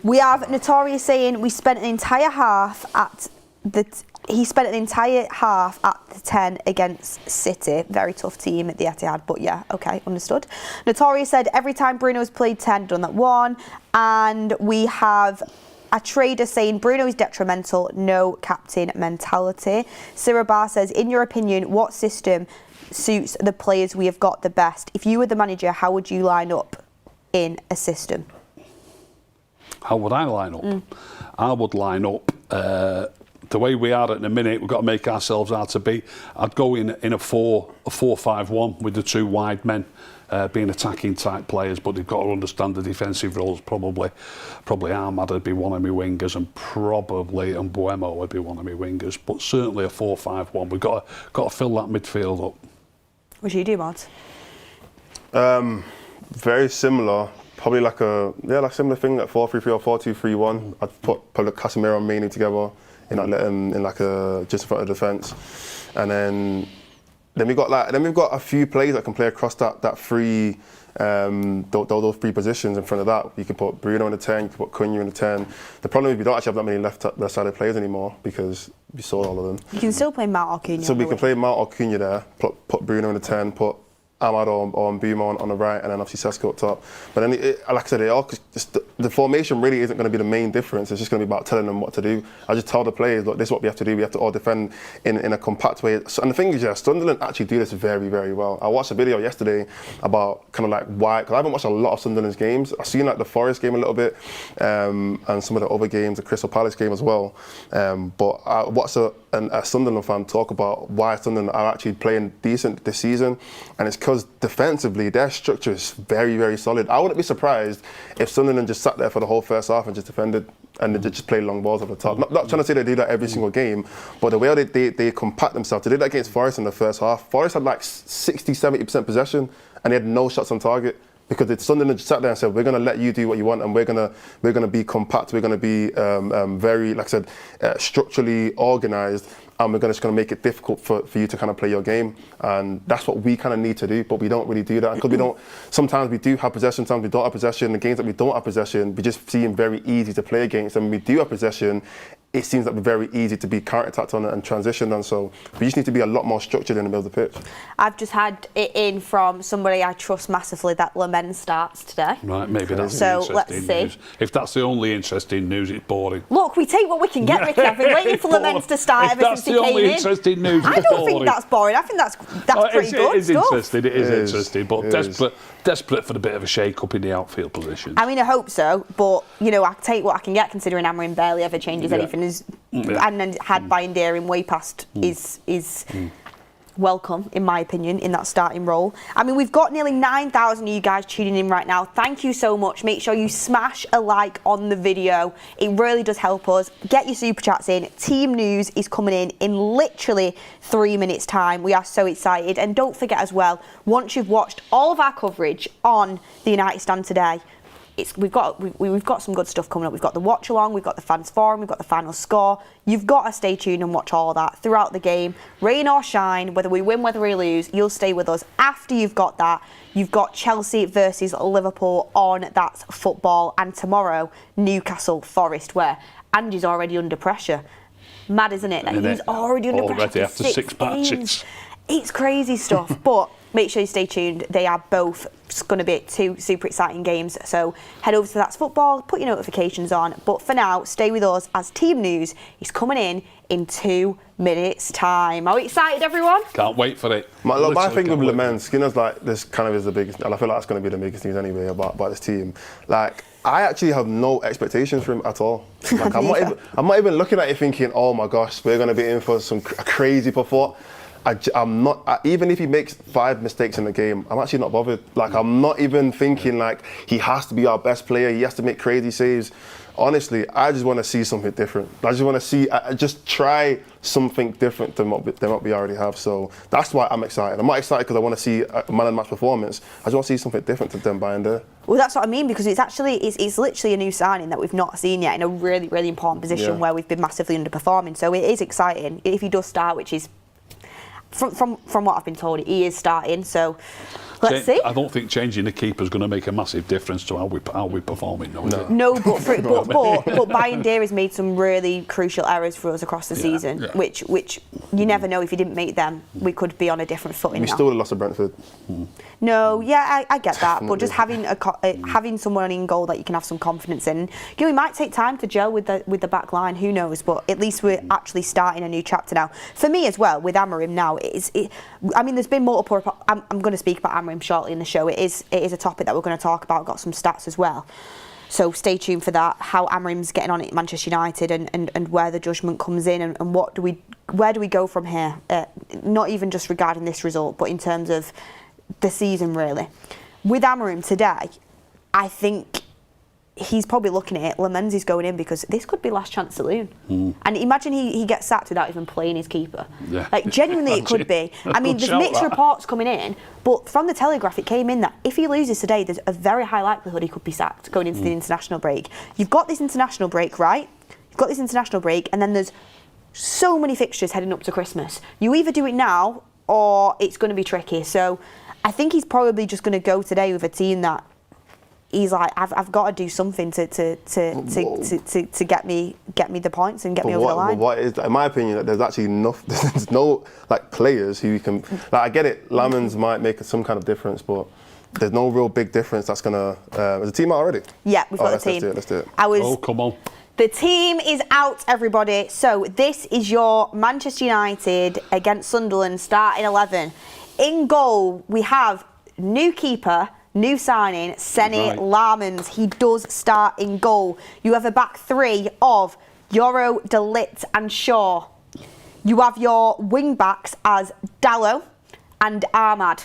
We have Notorious saying we spent an entire half at the. He spent an entire half at the 10 against City. Very tough team at the Etihad, but yeah, okay, understood. Notorious said every time Bruno's played 10, done that one. And we have a trader saying Bruno is detrimental, no captain mentality. Sirabar says, in your opinion, what system suits the players we have got the best? If you were the manager, how would you line up in a system? How would I line up? I would line up the way we are at the minute. We've got to make ourselves hard to beat. I'd go in a 4-5-1 with the two wide men being attacking type players, but they've got to understand the defensive roles. Probably Ahmad would be one of my wingers, and probably Mbuemo would be one of my wingers. But certainly a 4-5-1. We've got to fill that midfield up. What do you do, Mads? Very similar. Probably like similar thing, like 4-3-3 or 4-2-3-1. I'd put Casemiro and Manu together. Let him in just in front of the defence, and then we've got a few players that can play across that three those three positions in front of that. You can put Bruno in the 10, you can put Cunha in the 10. The problem is we don't actually have that many left-sided players anymore because we sold all of them. You can still play Mount or Cunha. So we can play Mount or Cunha there, put Bruno in the 10, put Ahmad or Mbuemo on the right, and then obviously Sesko up top. But then, like I said, the formation really isn't going to be the main difference. It's just going to be about telling them what to do. I just tell the players, look, this is what we have to do. We have to all defend in a compact way. And the thing is, Sunderland actually do this very, very well. I watched a video yesterday about kind of like why, because I haven't watched a lot of Sunderland's games. I've seen like the Forest game a little bit, and some of the other games, the Crystal Palace game as well. But I watched a Sunderland fan talk about why Sunderland are actually playing decent this season, and it's because defensively their structure is very, very solid. I wouldn't be surprised if Sunderland just sat there for the whole first half and just defended and they just play long balls over the top. Not trying to say they do that every single game, but the way they compact themselves, they did that against Forest in the first half. Forest had like 60-70% possession, and they had no shots on target. Because it's Sunderland just sat there and said, we're going to let you do what you want, and we're going to be compact, we're going to be very, like I said, structurally organised, and we're just going to make it difficult for you to kind of play your game. And that's what we kind of need to do, but we don't really do that. Because sometimes we do have possession, sometimes we don't have possession. The games that we don't have possession, we just seem very easy to play against. And when we do have possession, it seems like we're very easy to be counter-attacked on and transitioned on. So we just need to be a lot more structured in the middle of the pitch. I've just had it in from somebody I trust massively that Lamens starts today. Right, maybe that's so interesting let's see. news. If that's the only interesting news, it's boring. Look, we take what we can get, Ricky. I've been waiting for Lamens to start ever since he came in. If that's the only interesting news, I don't think that's boring. I think that's pretty good. It is stuff. interesting. It is interesting, but desperate for a bit of a shake-up in the outfield position. I mean, I hope so, but I take what I can get considering Amorim barely ever changes anything. And then had Bayern way past is welcome, in my opinion, in that starting role. I mean, we've got nearly 9,000 of you guys tuning in right now. Thank you so much. Make sure you smash a like on the video. It really does help us. Get your super chats in. Team news is coming in literally 3 minutes time. We are so excited. And don't forget as well, once you've watched all of our coverage on the United Stand today, we've got some good stuff coming up. We've got the watch along, we've got the fans forum, we've got the final score. You've got to stay tuned and watch all of that throughout the game. Rain or shine, whether we win, whether we lose, you'll stay with us. After you've got that, you've got Chelsea versus Liverpool on That's Football, and tomorrow Newcastle Forest, where Andy's already under pressure. Mad, isn't it? He's already under pressure after 6 matches. It's crazy stuff, but make sure you stay tuned. They are both going to be 2 super exciting games. So head over to That's Football, put your notifications on. But for now, stay with us as Team News is coming in 2 minutes' time. Are we excited, everyone? Can't wait for it. My thing with Lamens, Skinner's like, this kind of is the biggest, and I feel like that's going to be the biggest news anyway about this team. Like, I actually have no expectations for him at all. Like, I'm not even looking at it thinking, oh my gosh, we're going to be in for some crazy performance. I'm not, even if he makes 5 mistakes in the game, I'm actually not bothered. Like, I'm not even thinking like he has to be our best player, he has to make crazy saves. Honestly, I just want to see something different. I just want to see, just try something different than what we already have. So that's why I'm excited. I'm not excited because I want to see a man of the match performance. I just want to see something different than Bayern there. Well, that's what I mean, because it's literally a new signing that we've not seen yet in a really, really important position where we've been massively underperforming. So it is exciting if he does start, which is, from what I've been told, he is starting. So let's see. I don't think changing the keeper is going to make a massive difference to how we're performing. No, but Bayern has made some really crucial errors for us across the season, which you never know. If you didn't make them, we could be on a different footing. We still lost to Brentford. No, I get that, but just having someone in goal that you can have some confidence in. We might take time to gel with the back line. Who knows? But at least we're actually starting a new chapter now. For me as well, with Amorim now, there's been multiple. I'm going to speak about Amorim shortly in the show. It is a topic that we're going to talk about. Got some stats as well. So stay tuned for that. How Amorim's getting on at Manchester United and where the judgment comes in and where do we go from here? Not even just regarding this result, but in terms of the season really. With Amorim today, I think he's probably looking at it. Lamens is going in because this could be last chance saloon. And imagine he gets sacked without even playing his keeper. Yeah. Like, genuinely it could be. I mean, there's mixed reports coming in, but from the Telegraph it came in that if he loses today, there's a very high likelihood he could be sacked going into the international break. You've got this international break, right? You've got this international break, and then there's so many fixtures heading up to Christmas. You either do it now or it's going to be tricky. So I think he's probably just going to go today with a team that he's like, I've got to do something to get me the points and get me over the line. What is, in my opinion, there's actually there's no like players who can, like, I get it, Lamens might make some kind of difference, but there's no real big difference that's gonna. Is the team out already? Yeah, we've got the team. Let's do it. Oh, come on. The team is out, everybody. So this is your Manchester United against Sunderland starting 11. In goal, we have new keeper, new signing, Seny Lamens. He does start in goal. You have a back three of Yoro, De Ligt and Shaw. You have your wing backs as Dallo and Ahmad.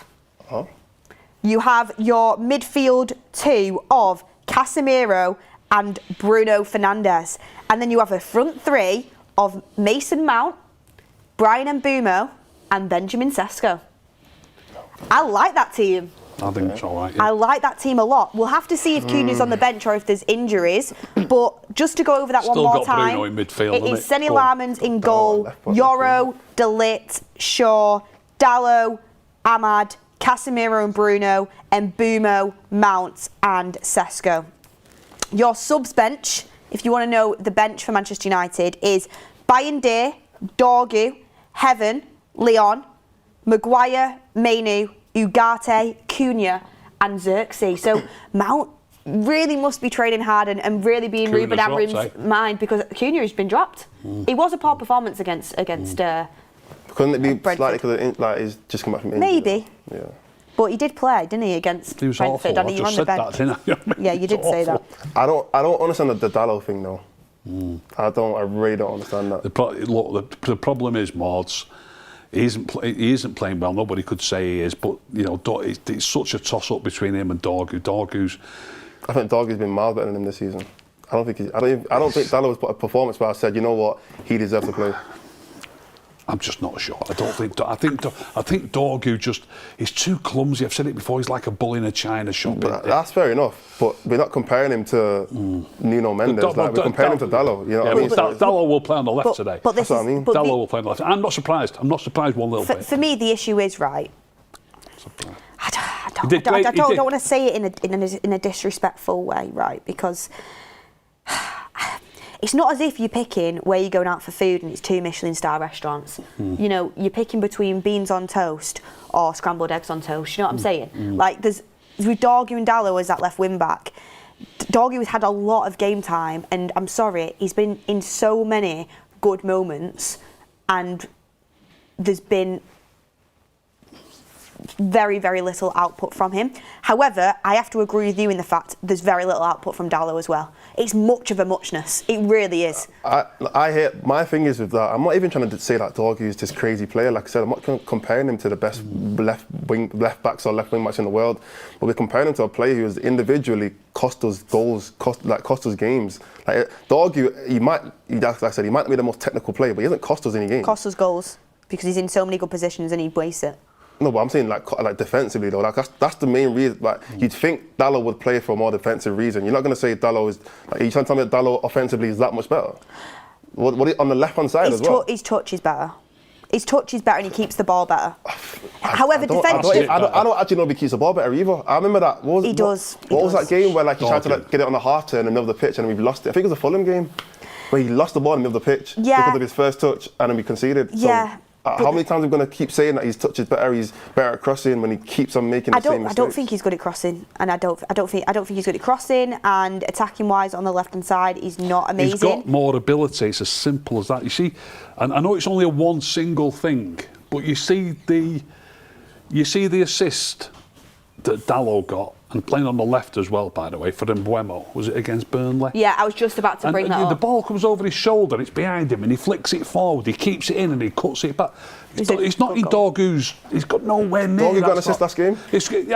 You have your midfield two of Casemiro and Bruno Fernandes. And then you have a front three of Mason Mount, Brian Mbeumo, and Benjamin Sesko. I like that team. I think it's all right. Yeah. I like that team a lot. We'll have to see if Cunha's on the bench or if there's injuries. But just to go over that Still one more got time, Bruno in midfield, it is Seni Go on. Lamans in goal, Yoro, De Ligt, Shaw, Dallo, Ahmad, Casemiro and Bruno, Mbeumo, Mount and Sesko. Your subs bench, if you want to know the bench for Manchester United, is Bayindir, Dorgu, Heaven, Leon, Maguire, Mainu, Ugarte, Cunha and Xerxes. So Mount really must be training hard and really be in Cunha's Ruben Amorim's mind, because Cunha has been dropped. It was a poor performance against Couldn't it be Brentford. slightly because he's just come back from injury? Maybe. Yeah. But he did play, didn't he, against He was Brentford? awful. And I he was just on the said bench. that, didn't I? Yeah, you did say that. I don't understand the Dallo thing though. I really don't understand that. The problem is, Mords, he isn't playing well. Nobody could say he is, but you know, it's such a toss-up between him and Dorgu. I think Dorgu's been miles better than him this season. I don't think Dallo has put a performance where I said, you know what, he deserves to play. I'm just not sure. I think Dorgu just is too clumsy. I've said it before. He's like a bull in a china shop. But that's fair enough. But we're not comparing him to Nuno Mendes. We're comparing him to Dallo. You know what I mean? Dallo will play on the left today. But that's what I mean. Dallo will play on the left. I'm not surprised. I'm not surprised one little bit. For me, the issue is, right, I don't want to say it in a disrespectful way, right? Because it's not as if you're picking where you're going out for food and it's 2 Michelin star restaurants. You know, you're picking between beans on toast or scrambled eggs on toast. You know what I'm saying? Like, with Dorgu and Dallo as that left wing back, Dorgu has had a lot of game time, and I'm sorry, he's been in so many good moments, and there's been very, very little output from him. However, I have to agree with you in the fact there's very little output from Dallo as well. It's much of a muchess. It really is. I hear, my thing is with that, I'm not even trying to say that Dorgu is this crazy player. Like I said, I'm not comparing him to the best left backs or left wing backs in the world, but we're comparing him to a player who has individually cost us goals, cost us games. Like Dorgu, like I said, he might not be the most technical player, but he hasn't cost us any games. Cost us goals because he's in so many good positions and he wastes it. No, but I'm saying like defensively though. Like that's the main reason. Like you'd think Dallo would play for a more defensive reason. You're not going to say Dallo is. Like, are you trying to tell me that Dallo offensively is that much better? What on the left hand side as well? His touch is better. His touch is better and he keeps the ball better. However, defensively, I don't actually know if he keeps the ball better either. I remember that. What was that game where like he tried to get it on the half turn in the middle of the pitch and we've lost it? I think it was a Fulham game where he lost the ball in the middle of the pitch because of his first touch and then we conceded. Yeah. So, how many times are we going to keep saying that his touch is better, he's better at crossing when he keeps on making the same mistakes? I don't think he's good at crossing, and I don't think he's good at crossing, and attacking wise on the left hand side, he's not amazing. He's got more ability. It's as simple as that. You see, and I know it's only a one single thing, but you see the assist that Dallo got, and playing on the left as well, by the way, for Mbeumo. Was it against Burnley? Yeah, I was just about to bring that up. The ball comes over his shoulder, it's behind him, and he flicks it forward, he keeps it in and he cuts it back. It's not in Dorgu's, he's got nowhere near. Dorgu got an assist last game?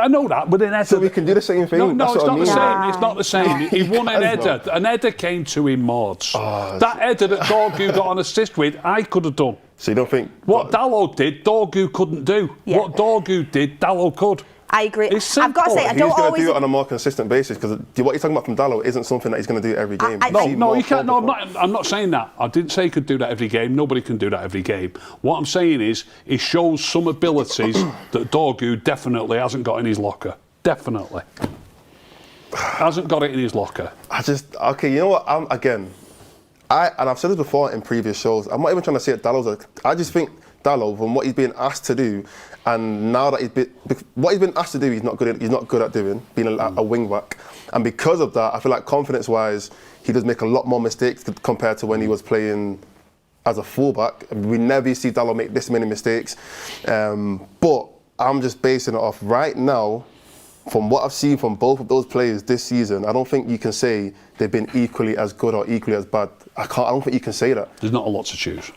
I know that, but in header. So we can do the same thing? No, it's not the same. Nah. It's not the same. He won an header. An header came to him, Mords. That header that Dorgu got an assist with, I could have done. So you don't think... What Dallo did, Dorgu couldn't do. Yeah. What Dorgu did, Dallo could. I agree. I've got to say, I don't always... He's going to do it on a more consistent basis because what you're talking about from Dallo isn't something that he's going to do every game. No, you can't. No, I'm not saying that. I didn't say he could do that every game. Nobody can do that every game. What I'm saying is he shows some abilities that Dorgu definitely hasn't got in his locker. Definitely. Hasn't got it in his locker. Okay, you know what? I've said this before in previous shows, I'm not even trying to say that I just think Dallo, from what he's being asked to do, and now that what he's been asked to do, he's not good at doing, being a wing back. And because of that, I feel like confidence-wise, he does make a lot more mistakes compared to when he was playing as a fullback. We never see Dallo make this many mistakes. But I'm just basing it off right now, from what I've seen from both of those players this season, I don't think you can say they've been equally as good or equally as bad. I don't think you can say that. There's not a lot to choose.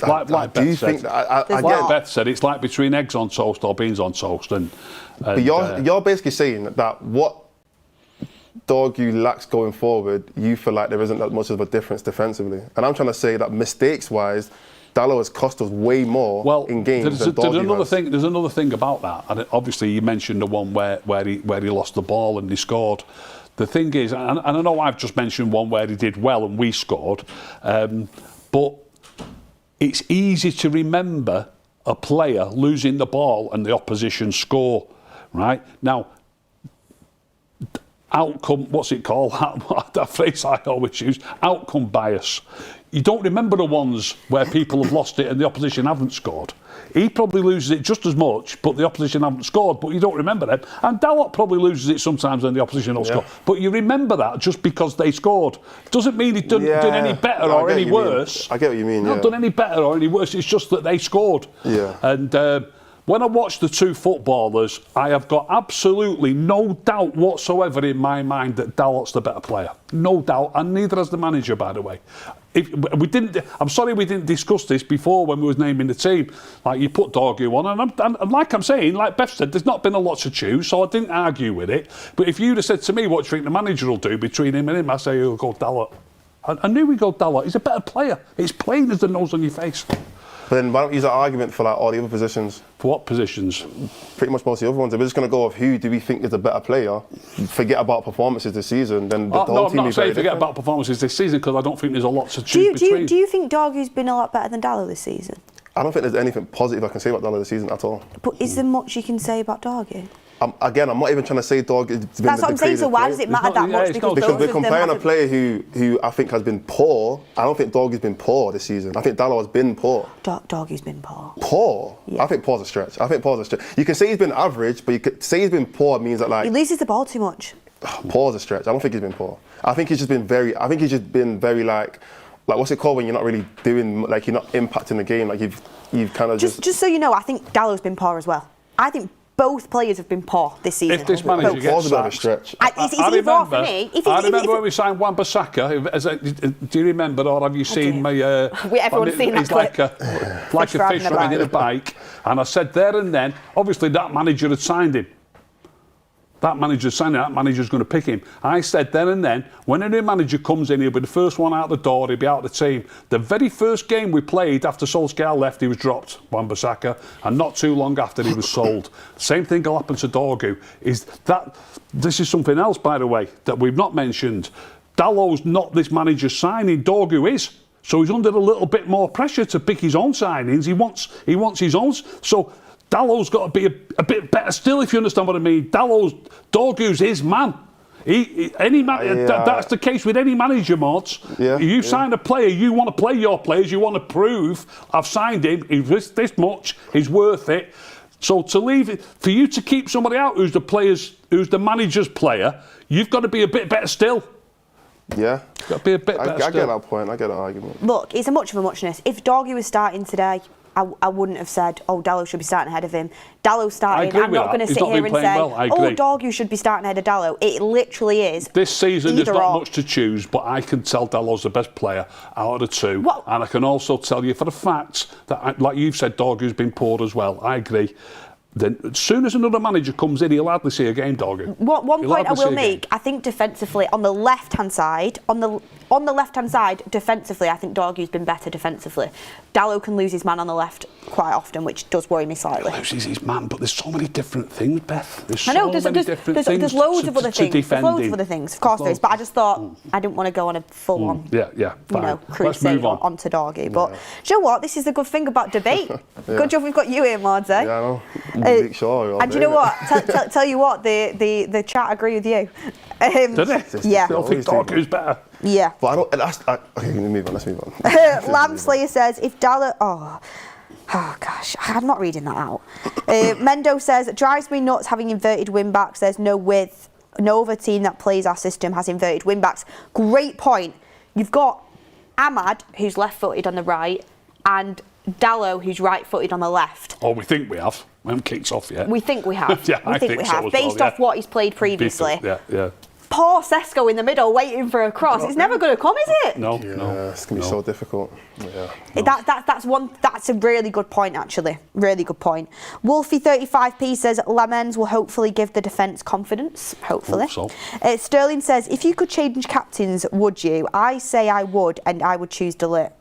Like Beth said, it's like between eggs on toast or beans on toast. But you're basically saying that what Dorgu lacks going forward, you feel like there isn't that much of a difference defensively. And I'm trying to say that mistakes-wise, Dalot has cost us way more in games than Dorgu has. There's another thing about that, and obviously you mentioned the one where he lost the ball and he scored. The thing is, and I know I've just mentioned one where he did well and we scored, but it's easy to remember a player losing the ball and the opposition score, right? Now, outcome, what's it called? That phrase I always use, outcome bias. You don't remember the ones where people have lost it and the opposition haven't scored. He probably loses it just as much, but the opposition haven't scored, but you don't remember them. And Dalot probably loses it sometimes when the opposition don't score. But you remember that just because they scored. Doesn't mean he's done any better or any worse. I get what you mean, Not done any better or any worse, it's just that they scored. Yeah. And when I watch the two footballers, I have got absolutely no doubt whatsoever in my mind that Dalot's the better player. No doubt, and neither has the manager, by the way. I'm sorry we didn't discuss this before when we was naming the team. Like, you put Dorgu on, and like I'm saying, like Beth said, there's not been a lot to choose, so I didn't argue with it. But if you'd have said to me, what do you think the manager will do between him and him, I say, he'll go Dalot. I knew we'd go Dalot. He's a better player. It's plain as the nose on your face. But then why don't we use that argument for like all the other positions? For what positions? Pretty much most of the other ones. If we're just going to go with who do we think is a better player, forget about performances this season, then the whole team I'm not is saying very forget different. about performances this season because I don't think there's a lot to choose between. Do you think Dorgu's been a lot better than Dalot this season? I don't think there's anything positive I can say about Dalot this season at all. But is there much you can say about Dorgu? Again, I'm not even trying to say Dorgu has been That's what I'm saying, so why does it matter that much? Because we're comparing a player who I think has been poor. I don't think Dorgu's been poor this season. I think Dalot has been poor. Dorgu's been poor. Poor? Yeah. I think poor's a stretch. You can say he's been average, but you could say he's been poor means that, like, he loses the ball too much. Poor's a stretch. I don't think he's been poor. I think he's just been very like what's it called when you're not really doing, like, you're not impacting the game, like you've kind of just so you know, I think Dallow's been poor as well. I think both players have been poor this season. If this manager gets a bit of a stretch. It's either or for me. I remember when we signed Wan-Bissaka. Do you remember, or have you seen my? Everyone's seen that clip. Like a fish riding a bike. And I said there and then, obviously that manager had signed him. That manager's going to pick him. I said then and then, when a new manager comes in, he'll be the first one out the door, he'll be out of the team. The very first game we played after Solskjaer left, he was dropped, Wan-Bissaka, and not too long after he was sold. Same thing will happen to Dorgu. This is something else, by the way, that we've not mentioned. Dalot's not this manager's signing, Dorgu is. So he's under a little bit more pressure to pick his own signings. He wants his own. So Dallow's got to be a bit better still, if you understand what I mean. Dorgu's his man. That's the case with any manager, Morts. You sign a player, you want to play your players, you want to prove, I've signed him, he's this much, he's worth it. So to leave it, for you to keep somebody out who's the manager's player, you've got to be a bit better still. Yeah. Got to be a bit better I get that point, I get that argument. Look, it's a much of a muchness. If Dorgu was starting today, I wouldn't have said, Dalot should be starting ahead of him. Dalot starting, I'm not going to sit here and say, Dorgu should be starting ahead of Dalot. It literally is. This season there's not much to choose, but I can tell Dalot's the best player out of the two. And I can also tell you for a fact that, like you've said, Dorgu's been poor as well. I agree. Then, as soon as another manager comes in, he'll hardly see a game, Dorgu. One point I will make, I think defensively, on the left-hand side, defensively, I think Dorgu's been better defensively. Dalot can lose his man on the left quite often, which does worry me slightly. He loses his man, but there's so many different things, Beth. There's loads of other things. Of course there is, but I just thought I didn't want to go on a full-on crusade onto Dorgu. But do you know what? This is the good thing about debate. Good job we've got you here, Mards. Yeah, I know. And do you know what? Tell you what, the chat agree with you. Did they? Yeah. I think Dorgu's better. Yeah. But I don't. Okay, let's move on. Lambslayer says if Dalot. Oh gosh, I'm not reading that out. Mendo says, drives me nuts having inverted wing backs. There's no width. No other team that plays our system has inverted wing backs. Great point. You've got Ahmad, who's left-footed on the right, and Dalot, who's right-footed on the left. Oh, we think we have. We haven't kicked off yet. We think we have. I think we have. Based off what he's played previously. Yeah. poor Sesko in the middle waiting for a cross. It's never going to come, is it? No, Yeah, no. it's going to be so difficult. Yeah. That's a really good point, actually. Really good point. Wolfie35p says Lamens will hopefully give the defence confidence. Hopefully. Hope so. Sterling says, if you could change captains, would you? I say I would, and I would choose De Ligt.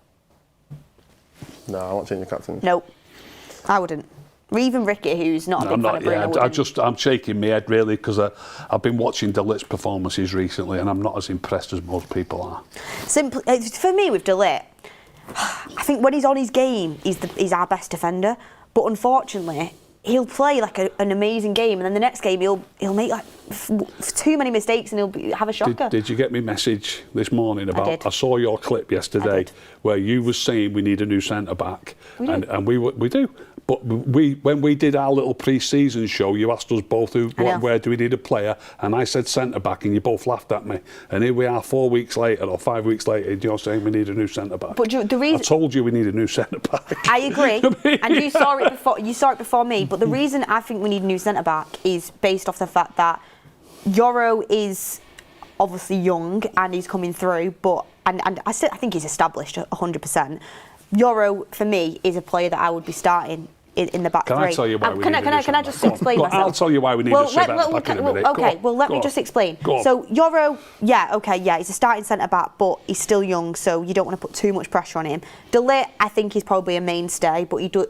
No, I won't change the captain. Nope, I wouldn't. Or even Ricky, who's not a big fan of Bruno, wouldn't. I'm shaking my head really because I've been watching De Ligt's performances recently and I'm not as impressed as most people are. Simply, for me with De Ligt, I think when he's on his game, he's our best defender. But unfortunately, he'll play like an amazing game, and then the next game he'll make like too many mistakes and he'll have a shocker. Did you get me message this morning about? I saw your clip yesterday where you was saying we need a new centre back, and we do. But when we did our little pre-season show, you asked us both where do we need a player, and I said centre back, and you both laughed at me. And here we are 4 weeks later or 5 weeks later, you're saying we need a new centre back. But the reason I told you we need a new centre back. I agree, and you saw it before. You saw it before me. But the reason I think we need a new centre back is based off the fact that Yoro is obviously young and he's coming through, but and I think he's established 100%. Yoro for me is a player that I would be starting in the back three. Can I tell you why we need a new centre back? Can I just explain myself? I'll tell you why we need a centre back in a minute. Okay, let me just explain. So Yoro, he's a starting centre back, but he's still young, so you don't want to put too much pressure on him. De Ligt, I think he's probably a mainstay, but he does.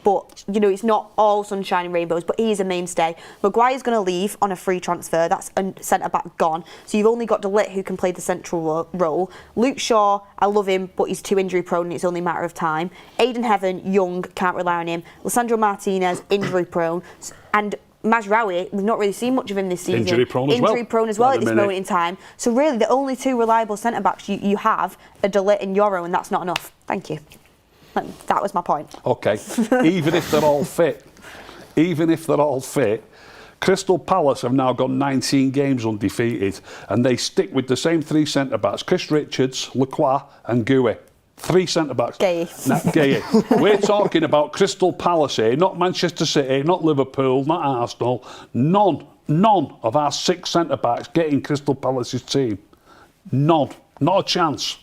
But you know, it's not all sunshine and rainbows, but he is a mainstay. Maguire's going to leave on a free transfer. That's a centre back gone. So you've only got De Ligt who can play the central role. Luke Shaw, I love him, but he's too injury prone and it's only a matter of time. Aidan Heaven, young, can't rely on him. Lissandro Martinez, injury prone. And Mazraoui, we've not really seen much of him this season. Injury prone as well at this moment in time. So really the only two reliable centre backs you have are De Ligt and Yoro, and that's not enough. Thank you. That was my point. Okay, even if they're all fit, Crystal Palace have now got 19 games undefeated, and they stick with the same three centre-backs, Chris Richards, Lacroix and Gouet. 3 centre-backs. Gay. We're talking about Crystal Palace here, not Manchester City, not Liverpool, not Arsenal. None of our 6 centre-backs getting Crystal Palace's team. None. Not a chance.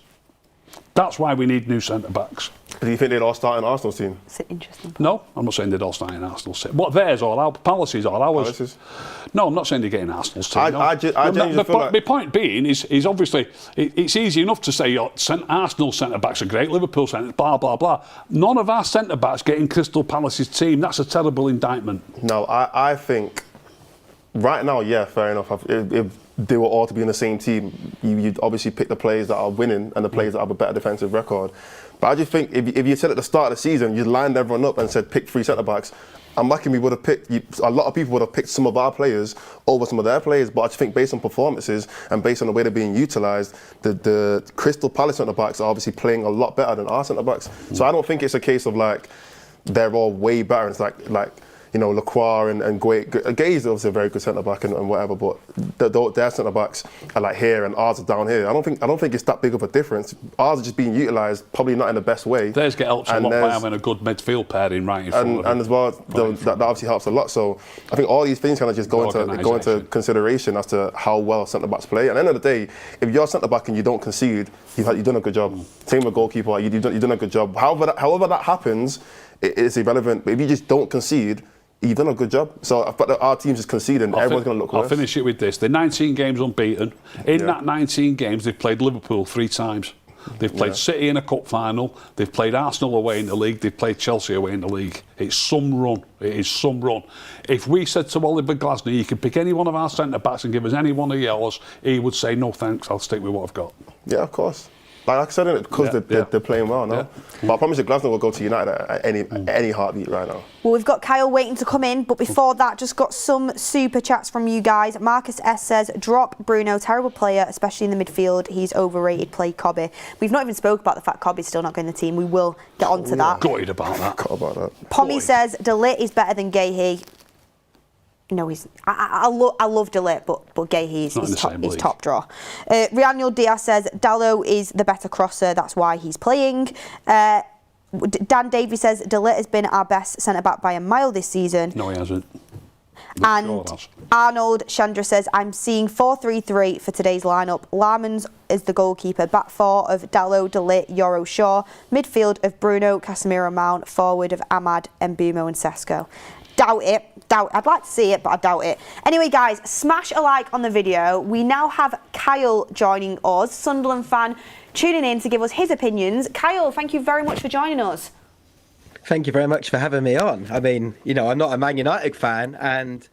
That's why we need new centre-backs. Do you think they'd all start in Arsenal's team? It's an interesting point. No, I'm not saying they'd all start in Arsenal's team. What, theirs or our Palace's or ours? Palace's? No, I'm not saying they're getting Arsenal's team. My point being is obviously it's easy enough to say your Arsenal centre-backs are great, Liverpool centre, blah, blah, blah. None of our centre-backs getting Crystal Palace's team. That's a terrible indictment. No, I think right now, yeah, fair enough. If they were all to be in the same team, you'd obviously pick the players that are winning and the players that have a better defensive record. But I just think if you said at the start of the season, you lined everyone up and said pick 3 centre-backs, I'm lucky we would have picked, a lot of people would have picked some of our players over some of their players, but I just think based on performances and based on the way they're being utilised, the Crystal Palace centre-backs are obviously playing a lot better than our centre-backs. So I don't think it's a case of like, they're all way better. It's like you know, Lacroix and Gay. Gay is obviously a very good centre-back and whatever, but their centre-backs are like here and ours are down here. I don't think it's that big of a difference. Ours are just being utilised, probably not in the best way. Theirs get helped a lot by having a good midfield pairing right in front of them. And as well, that obviously helps a lot. So I think all these things kind of just go into consideration as to how well centre-backs play. At the end of the day, if you're a centre-back and you don't concede, you've done a good job. Same with goalkeeper, you've done a good job. However that happens, it's irrelevant. But if you just don't concede, you've done a good job. So, but our team's just conceding. Everyone's going to look worse. I'll finish it with this. They're 19 games unbeaten. In that 19 games, they've played Liverpool 3 times. They've played City in a cup final. They've played Arsenal away in the league. They've played Chelsea away in the league. It's some run. It is some run. If we said to Oliver Glasner, you can pick any one of our centre-backs and give us any one of yours, he would say, no thanks, I'll stick with what I've got. Yeah, of course. Like I said, because they're playing well now. But I promise you, Glasner will go to United at any heartbeat right now. Well, we've got Kyle waiting to come in, but before that, just got some super chats from you guys. Marcus S says, drop Bruno, terrible player, especially in the midfield. He's overrated, play Cobby. We've not even spoke about the fact Cobby's still not going in the team. We will get onto that. Gutted about that. Pommy says, De Ligt is better than Gahey. No, he's. I love De Ligt, but Gahey is top draw. Rianiel Diaz says Dallo is the better crosser. That's why he's playing. Dan Davies says De Ligt has been our best centre back by a mile this season. No, he hasn't. I'm And sure that's- Arnold Chandra says, I'm seeing 4-3-3 for today's lineup. Larmans is the goalkeeper. Back four of Dallo, De Ligt, Yoro, Shaw. Midfield of Bruno, Casemiro, Mount. Forward of Ahmad, Mbumo and Sesko. Doubt it. I'd like to see it, but I doubt it. Anyway, guys, smash a like on the video. We now have Kyle joining us, Sunderland fan, tuning in to give us his opinions. Kyle, thank you very much for joining us. Thank you very much for having me on. I mean, you know, I'm not a Man United fan, and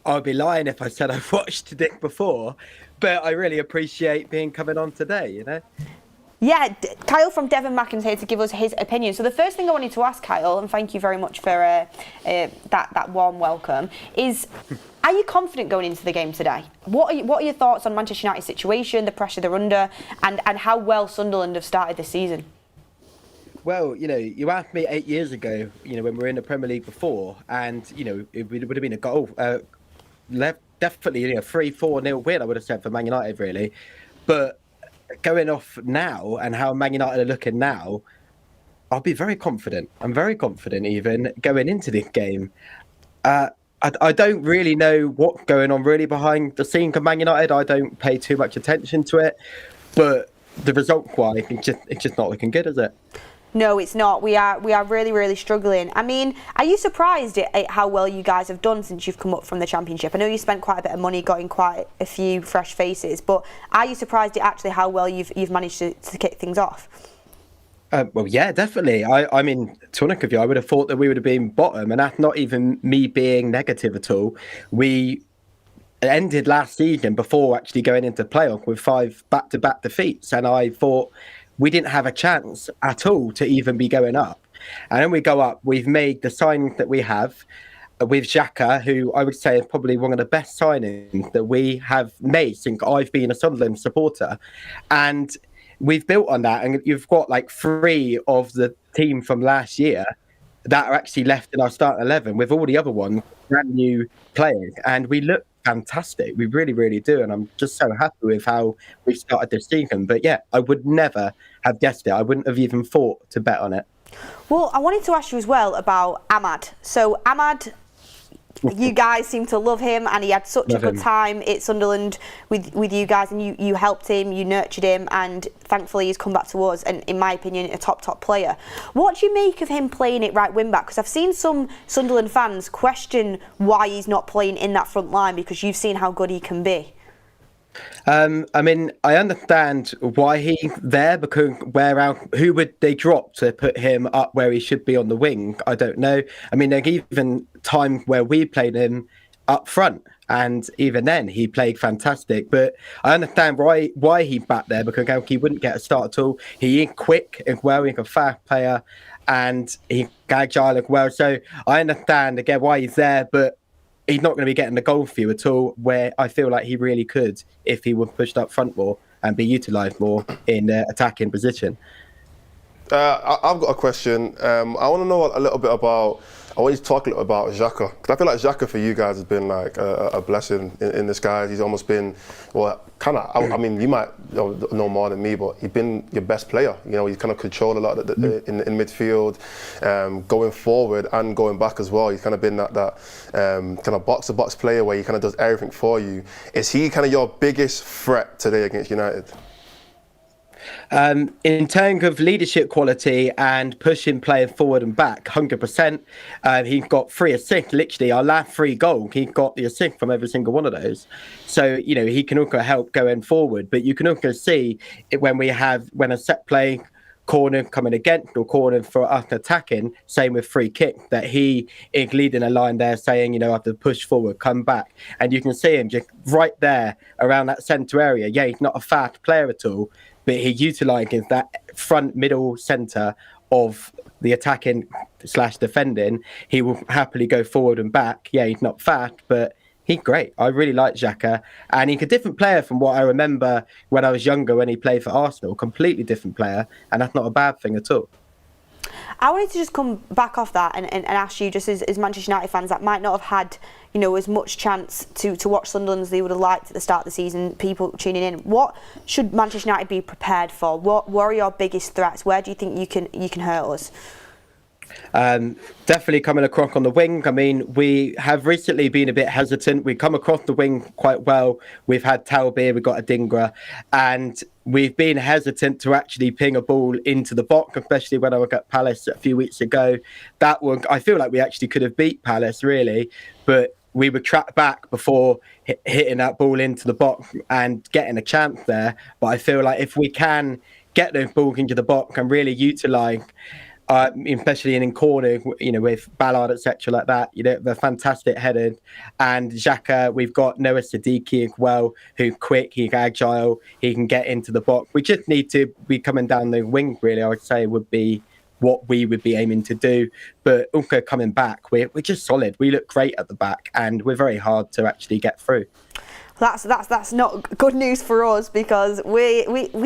I'd be lying if I said I've watched Dick before, but I really appreciate being coming on today, you know? Yeah, Kyle from Devon Mackham's here to give us his opinion. So the first thing I wanted to ask Kyle, and thank you very much for that warm welcome, is are you confident going into the game today? What are your thoughts on Manchester United's situation, the pressure they're under, and how well Sunderland have started this season? Well, you know, you asked me 8 years ago, you know, when we were in the Premier League before, and, you know, it would have been a goal, definitely, you know, 3-4-0 win, I would have said, for Man United, really. But going off now and how Man United are looking now, I'll be very confident. I'm very confident even going into this game. I don't really know what's going on really behind the scenes of Man United. I don't pay too much attention to it, but the result-wise, it's just not looking good, is it? No, it's not. We are really, really struggling. I mean, are you surprised at how well you guys have done since you've come up from the Championship? I know you spent quite a bit of money, got in quite a few fresh faces, but are you surprised at actually how well you've managed to kick things off? Well, yeah, definitely. I mean, to be honest with you, I would have thought that we would have been bottom, and that's not even me being negative at all. We ended last season before actually going into playoff with 5 back-to-back defeats, and I thought we didn't have a chance at all to even be going up. And then we go up, we've made the signings that we have with Xhaka, who I would say is probably one of the best signings that we have made since I've been a Sunderland supporter. And we've built on that, and you've got like 3 of the team from last year that are actually left in our starting 11, with all the other ones brand new players, and we look fantastic. We really, really do, and I'm just so happy with how we've started this season. But yeah, I would never have guessed it. I wouldn't have even thought to bet on it. Well, I wanted to ask you as well about Ahmad. So Ahmad, you guys seem to love him, and he had such a good time at Sunderland with you guys, and you helped him, you nurtured him, and thankfully he's come back to us, and in my opinion, a top player. What do you make of him playing it right wing back? Because I've seen some Sunderland fans question why he's not playing in that front line, because you've seen how good he can be. I mean, I understand why he's there, because who would they drop to put him up where he should be on the wing? I don't know. I mean, there's even times where we played him up front, and even then he played fantastic. But I understand why he's back there, because he wouldn't get a start at all. He is quick as well, he's a fast player, and he's agile as well. So I understand again why he's there, but he's not going to be getting the goal for you at all, where I feel like he really could if he was pushed up front more and be utilised more in the attacking position. I've got a question. I want to know a little bit about, I want you to talk a little about Xhaka, because I feel like Xhaka for you guys has been like a blessing in disguise. He's almost been, well, kind of, I mean, you might know more than me, but he's been your best player. You know, he's kind of controlled a lot in midfield, going forward and going back as well. He's kind of been that kind of box-to-box player where he kind of does everything for you. Is he kind of your biggest threat today against United? In terms of leadership quality and pushing playing forward and back, 100%. He's got 3 assists, literally our last 3 goals. He got the assist from every single one of those. So, you know, he can also help going forward. But you can also see it when a set play, corner coming against or corner for us attacking, same with free kick, that he is leading a line there saying, you know, I have to push forward, come back. And you can see him just right there around that centre area. Yeah, he's not a fast player at all, but he utilises that front middle centre of the attacking / defending. He will happily go forward and back. Yeah, he's not fast, but he's great. I really like Xhaka. And he's a different player from what I remember when I was younger when he played for Arsenal. Completely different player. And that's not a bad thing at all. I wanted to just come back off that and ask you, just as Manchester United fans that might not have had, you know, as much chance to watch Sunderland as they would have liked at the start of the season, people tuning in. What should Manchester United be prepared for? What are your biggest threats? Where do you think you can hurt us? Definitely coming across on the wing. I mean, we have recently been a bit hesitant. We come across the wing quite well. We've had Talbot, we've got Adingra, and we've been hesitant to actually ping a ball into the box, especially when I was at Palace a few weeks ago. That one, I feel like we actually could have beat Palace, really, but we were trapped back before hitting that ball into the box and getting a chance there. But I feel like if we can get those balls into the box and really utilise, especially in corner, with Ballard, etc., like that, they're fantastic headed. And Xhaka, we've got Noah Siddiqui as well, who's quick, he's agile, he can get into the box. We just need to be coming down the wing, really, I would say would be what we would be aiming to do. But also coming back, we're just solid. We look great at the back, and we're very hard to actually get through. That's not good news for us, because we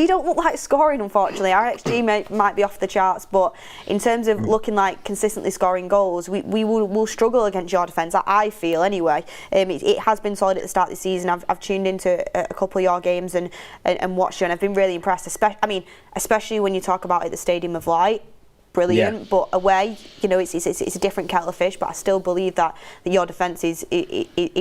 don't look like scoring, unfortunately. Our XG might be off the charts, but in terms of looking like consistently scoring goals, we will struggle against your defence, I feel anyway. It has been solid at the start of the season. I've tuned into a couple of your games and watched you, and I've been really impressed, especially when you talk about at the Stadium of Light. Brilliant, yeah. But away, it's a different kettle of fish. But I still believe that your defence is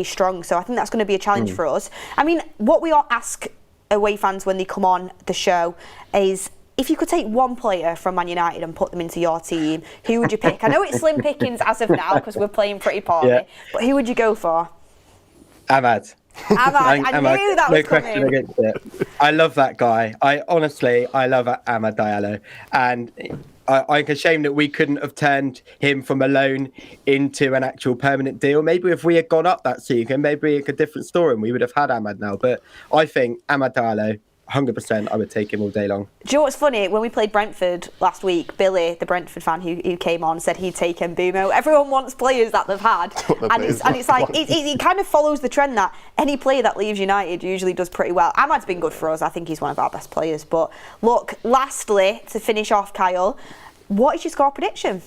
strong. So I think that's going to be a challenge for us. I mean, what we all ask away fans when they come on the show is, if you could take one player from Man United and put them into your team, who would you pick? I know it's slim pickings as of now because we're playing pretty poorly, yeah. But who would you go for? Ahmad. I knew that was question coming. Against it. I love that guy. I love Ahmad Diallo, and I'm ashamed that we couldn't have turned him from a loan into an actual permanent deal. Maybe if we had gone up that season, maybe it's a different story and we would have had Ahmad now. But I think Ahmad Diallo, 100%, I would take him all day long. Do you know what's funny? When we played Brentford last week, Billy, the Brentford fan who came on, said he'd take Mbumo. Everyone wants players that they've had. and it's like, it kind of follows the trend that any player that leaves United usually does pretty well. Ahmad's been good for us. I think he's one of our best players. But look, lastly, to finish off, Kyle, what is your score prediction?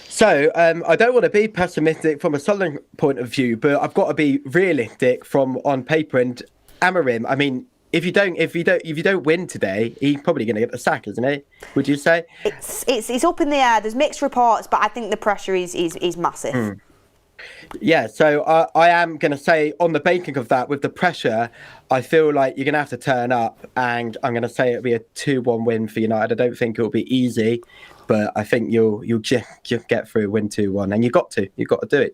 So I don't want to be pessimistic from a Sunderland point of view, but I've got to be realistic from on paper. And Amorim, I mean, if you don't win today, he's probably going to get the sack, isn't he? Would you say? It's up in the air. There's mixed reports, but I think the pressure is massive. Yeah, so I am going to say, on the baking of that, with the pressure, I feel like you're going to have to turn up, and I'm going to say it'll be a 2-1 win for United. I don't think it'll be easy, but I think you'll just get through, win 2-1, and you've got to do it. You've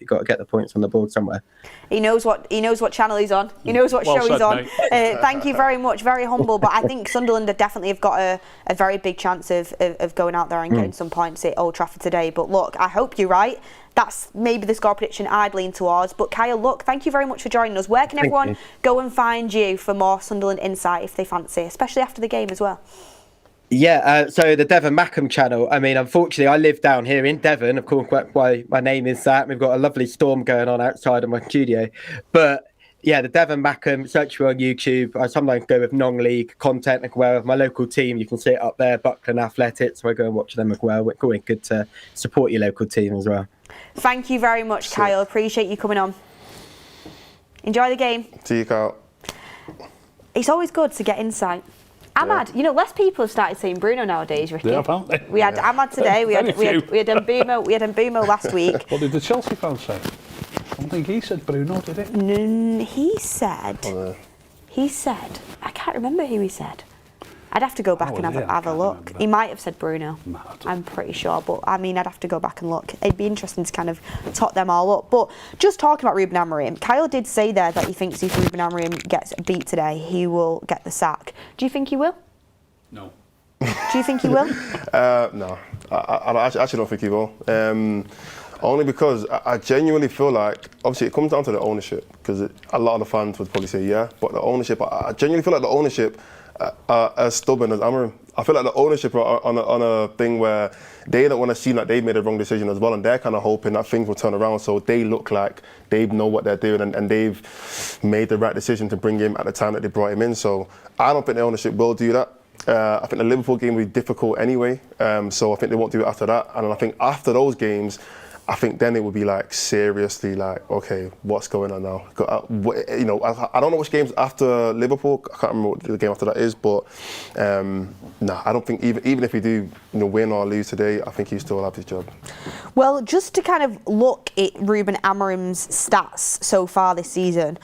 got to get the points on the board somewhere. He knows what channel he's on. He knows what show he's on. Thank you very much. Very humble, but I think Sunderland definitely have got a very big chance of going out there and getting some points at Old Trafford today. But look, I hope you're right. That's maybe the score prediction I'd lean towards. But Kyle, look, thank you very much for joining us. Where can everyone go and find you for more Sunderland insight if they fancy, especially after the game as well? Yeah, so the Devon Mackham channel. I mean, unfortunately, I live down here in Devon. Of course, why my name is that. We've got a lovely storm going on outside of my studio. But yeah, the Devon Mackham, search for on YouTube. I sometimes go with non-league content as well. My local team, you can see it up there, Buckland Athletics. So I go and watch them as well. It's always good to support your local team as well. Thank you very much, Kyle. Appreciate you coming on. Enjoy the game. See you, Kyle. It's always good to get insight. Ahmad, less people have started saying Bruno nowadays, Ricky. Yeah, apparently. We had Ahmad today. We had Mbumo last week. What did the Chelsea fans say? I don't think he said Bruno, did he? He said. I can't remember who he said. I'd have to go back and have a look. He might have said Bruno. I'm pretty sure, but I mean, I'd have to go back and look. It'd be interesting to kind of tot them all up. But just talking about Ruben Amorim, Kyle did say there that he thinks if Ruben Amorim gets beat today, he will get the sack. Do you think he will? No. Do you think he will? No, I actually don't think he will. Only because I genuinely feel like, obviously it comes down to the ownership, because a lot of the fans would probably say yeah, but the ownership, I genuinely feel like the ownership as stubborn as Amorim. I feel like the ownership are on a thing where they don't want to seem like they've made a wrong decision as well, and they're kind of hoping that things will turn around so they look like they know what they're doing and they've made the right decision to bring him at the time that they brought him in. So I don't think the ownership will do that. I think the Liverpool game will be difficult anyway, so I think they won't do it after that. And I think after those games, I think then it would be like seriously like, okay, what's going on now? You know, I don't know which games after Liverpool. I can't remember what the game after that is, but I don't think even if he do, you know, win or lose today, I think he still have his job. Well, just to kind of look at Ruben Amorim's stats so far this season.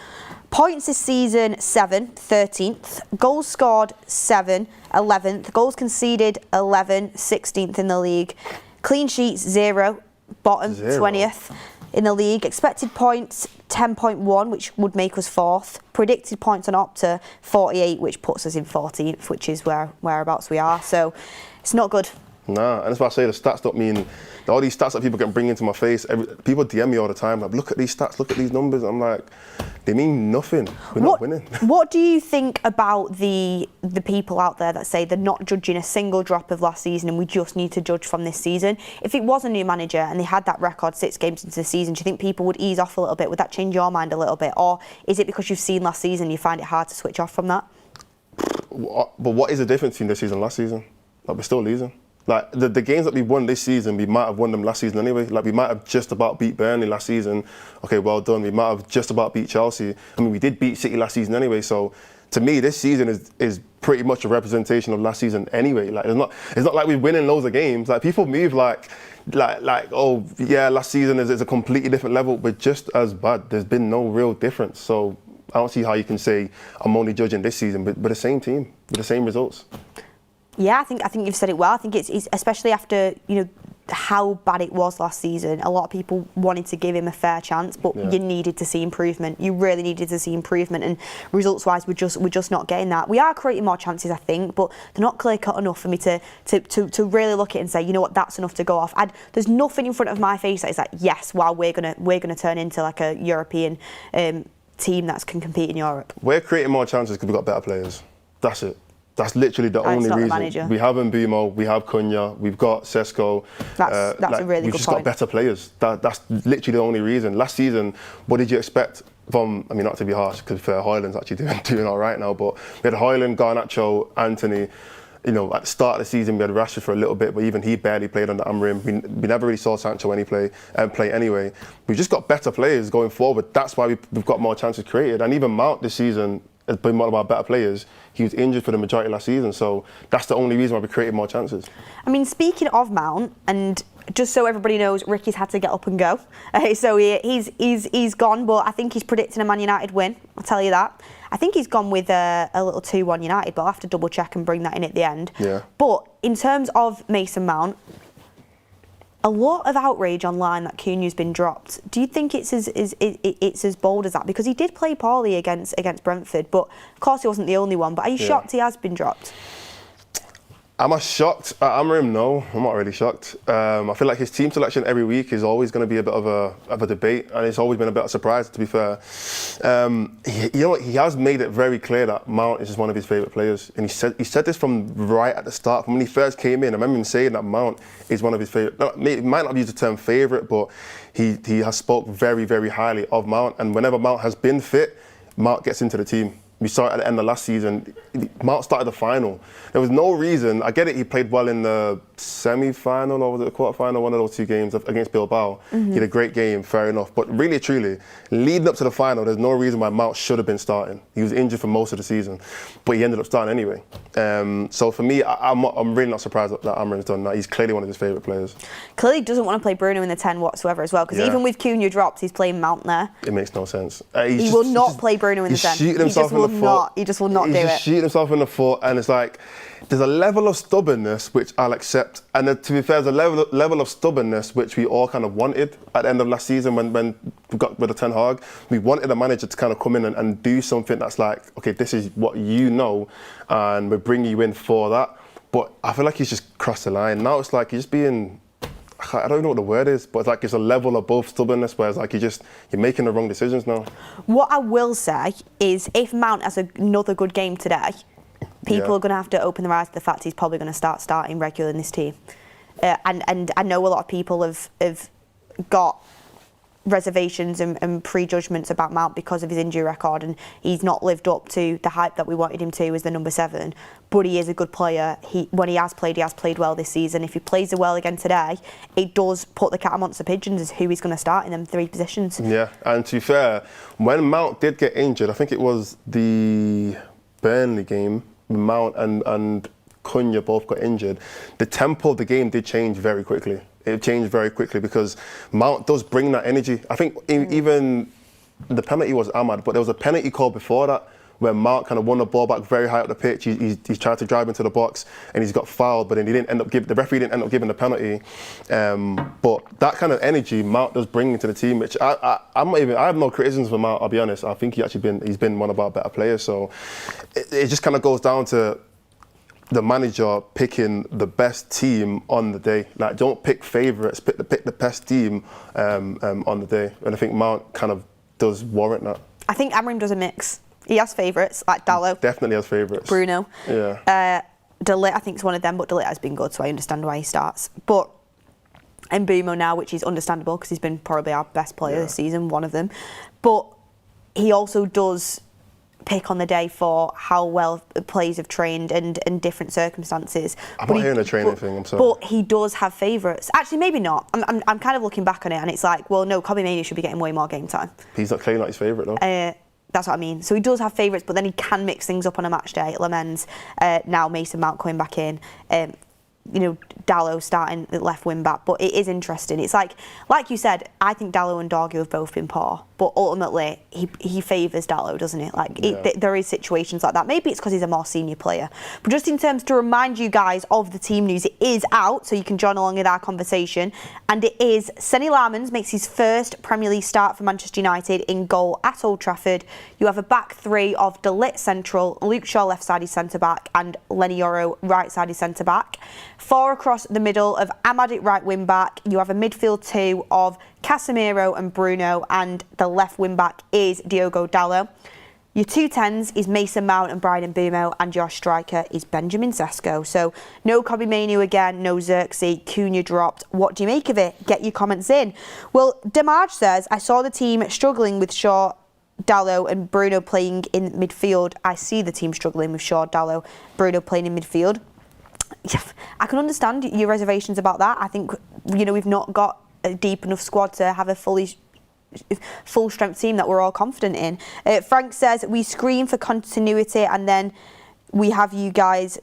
Points this season, 7, 13th. Goals scored, 7, 11th. Goals conceded, 11, 16th in the league. Clean sheets, 0, bottom, 20th in the league. Expected points, 10.1, which would make us 4th. Predicted points on Opta, 48, which puts us in 14th, which is whereabouts we are. So it's not good. Nah, and that's why I say the stats don't mean, all these stats that people can bring into my face, people DM me all the time, like, look at these stats, look at these numbers. I'm like, they mean nothing. We're not winning. What do you think about the people out there that say they're not judging a single drop of last season and we just need to judge from this season? If it was a new manager and they had that record 6 games into the season, do you think people would ease off a little bit? Would that change your mind a little bit? Or is it because you've seen last season and you find it hard to switch off from that? But what is the difference between this season and last season? Like, we're still losing. Like, the games that we won this season, we might have won them last season anyway. Like, we might have just about beat Burnley last season. Okay, well done. We might have just about beat Chelsea. I mean, we did beat City last season anyway. So, to me, this season is pretty much a representation of last season anyway. Like, it's not like we're winning loads of games. Like, people move like, oh, yeah, last season is a completely different level. We're just as bad. There's been no real difference. So, I don't see how you can say I'm only judging this season, but the same team, with the same results. Yeah, I think you've said it well. I think it's especially after, you know, how bad it was last season. A lot of people wanted to give him a fair chance, but you needed to see improvement. You really needed to see improvement, and results-wise, we're just not getting that. We are creating more chances, I think, but they're not clear-cut enough for me to really look at it and say, you know what, that's enough to go off. There's nothing in front of my face that is like, yes, wow, we're gonna turn into like a European team that can compete in Europe. We're creating more chances because we've got better players. That's it. That's literally the only reason. We have Mbumo, we have Cunha, we've got Sesko. That's a really good point. We've just got better players. That's literally the only reason. Last season, what did you expect from, I mean, not to be harsh, because Højlund's actually doing all right now, but we had Højlund, Garnacho, Anthony. You know, at the start of the season, we had Rashford for a little bit, but even he barely played under Amorim. We never really saw Sancho play anyway. We've just got better players going forward. That's why we've got more chances created. And even Mount this season has been one of our better players. He was injured for the majority of last season, so that's the only reason why we created more chances. I mean, speaking of Mount, and just so everybody knows, Ricky's had to get up and go. So he's gone, but I think he's predicting a Man United win. I'll tell you that. I think he's gone with a little 2-1 United, but I'll have to double check and bring that in at the end. Yeah. But in terms of Mason Mount, a lot of outrage online that Cunha's been dropped. Do you think it's as bold as that? Because he did play poorly against Brentford, but of course he wasn't the only one. But are you shocked he has been dropped? Am I shocked at Amorim? No, I'm not really shocked. I feel like his team selection every week is always going to be a bit of a debate, and it's always been a bit of a surprise, to be fair. You know what? He has made it very clear that Mount is just one of his favourite players, and he said this from right at the start, from when he first came in. I remember him saying that Mount is one of his favourite. He might not use the term favourite, but he has spoke very, very highly of Mount, and whenever Mount has been fit, Mount gets into the team. We saw it at the end of last season. Mount started the final. There was no reason. I get it, he played well in the semi-final, or was it the quarter-final, one of those 2 games against Bilbao. He had a great game, fair enough. But really, truly, leading up to the final, there's no reason why Mount should have been starting. He was injured for most of the season, but he ended up starting anyway. So for me, I'm really not surprised that Amorim's done that. He's clearly one of his favourite players. Clearly doesn't want to play Bruno in the 10 whatsoever as well, because even with Cunha dropped, he's playing Mount there. It makes no sense. He will not play Bruno in the 10. He just will not do it. He's just shooting himself in the foot, and it's like, there's a level of stubbornness which I'll accept, and to be fair, there's a level of stubbornness which we all kind of wanted at the end of last season when we got with the Ten Hag. We wanted a manager to kind of come in and do something that's like, okay, this is what you know, and we're bringing you in for that. But I feel like he's just crossed the line. Now it's like he's just being, I don't know what the word is, but it's like it's a level above stubbornness where it's like you're making the wrong decisions now. What I will say is if Mount has another good game today, people are going to have to open their eyes to the fact he's probably going to start starting regular in this team. And I know a lot of people have got reservations and prejudgments about Mount because of his injury record, and he's not lived up to the hype that we wanted him to as the number 7. But he is a good player. When he has played well this season. If he plays well again today, it does put the cat amongst the pigeons as who he's going to start in them 3 positions. Yeah, and to be fair, when Mount did get injured, I think it was the Burnley game, Mount and Cunha both got injured. The tempo of the game did change very quickly. It changed very quickly because Mount does bring that energy. I think even the penalty was Ahmad, but there was a penalty call before that where Mount kind of won the ball back very high up the pitch. He's tried to drive into the box and he's got fouled, but then the referee didn't end up giving the penalty. But that kind of energy Mount does bring into the team, which I have no criticisms for Mount. I'll be honest. I think he's been one of our better players. So it just kind of goes down to the manager picking the best team on the day. Like, don't pick favourites, pick the best team on the day. And I think Mount kind of does warrant that. I think Amorim does a mix. He has favourites, like Dalot. Definitely has favourites. Bruno. Yeah. De Ligt, I think, is one of them, but De Ligt has been good, so I understand why he starts. But Mbumo now, which is understandable because he's been probably our best player this season, one of them. But he also does pick on the day for how well the players have trained and different circumstances. I'm not hearing the training thing, I'm sorry. But he does have favourites. Actually, maybe not. I'm kind of looking back on it and it's like, well, no, Kobbie Mainoo should be getting way more game time. He's not claiming like his favourite though. That's what I mean. So he does have favourites, but then he can mix things up on a match day. Lamens, now Mason Mount coming back in. Dalot starting the left wing back, but it is interesting. It's like you said, I think Dalot and Dorgu have both been poor, but ultimately he favours Dalot, doesn't it? There is situations like that. Maybe it's because he's a more senior player. But just in terms to remind you guys of the team news, it is out, so you can join along with our conversation. And it is Senny Lamens makes his first Premier League start for Manchester United in goal at Old Trafford. You have a back 3 of De Ligt central, Luke Shaw left-sided centre-back, and Lenny Yoro right-sided centre-back. 4 across the middle of Ahmad at right wing back. You have a midfield 2 of Casemiro and Bruno, and the left wing back is Diogo Dalot. Your 2 10s is Mason Mount and Bryan Mbumo, and your striker is Benjamin Sesko. So no Kobbie Mainoo again, no Xerxes, Cunha dropped. What do you make of it? Get your comments in. Well, Demarge says, I saw the team struggling with Shaw, Dalot and Bruno playing in midfield. I see the team struggling with Shaw, Dalot, Bruno playing in midfield. I can understand your reservations about that. I think, we've not got a deep enough squad to have a full strength team that we're all confident in. Frank says, we scream for continuity and then we have you guys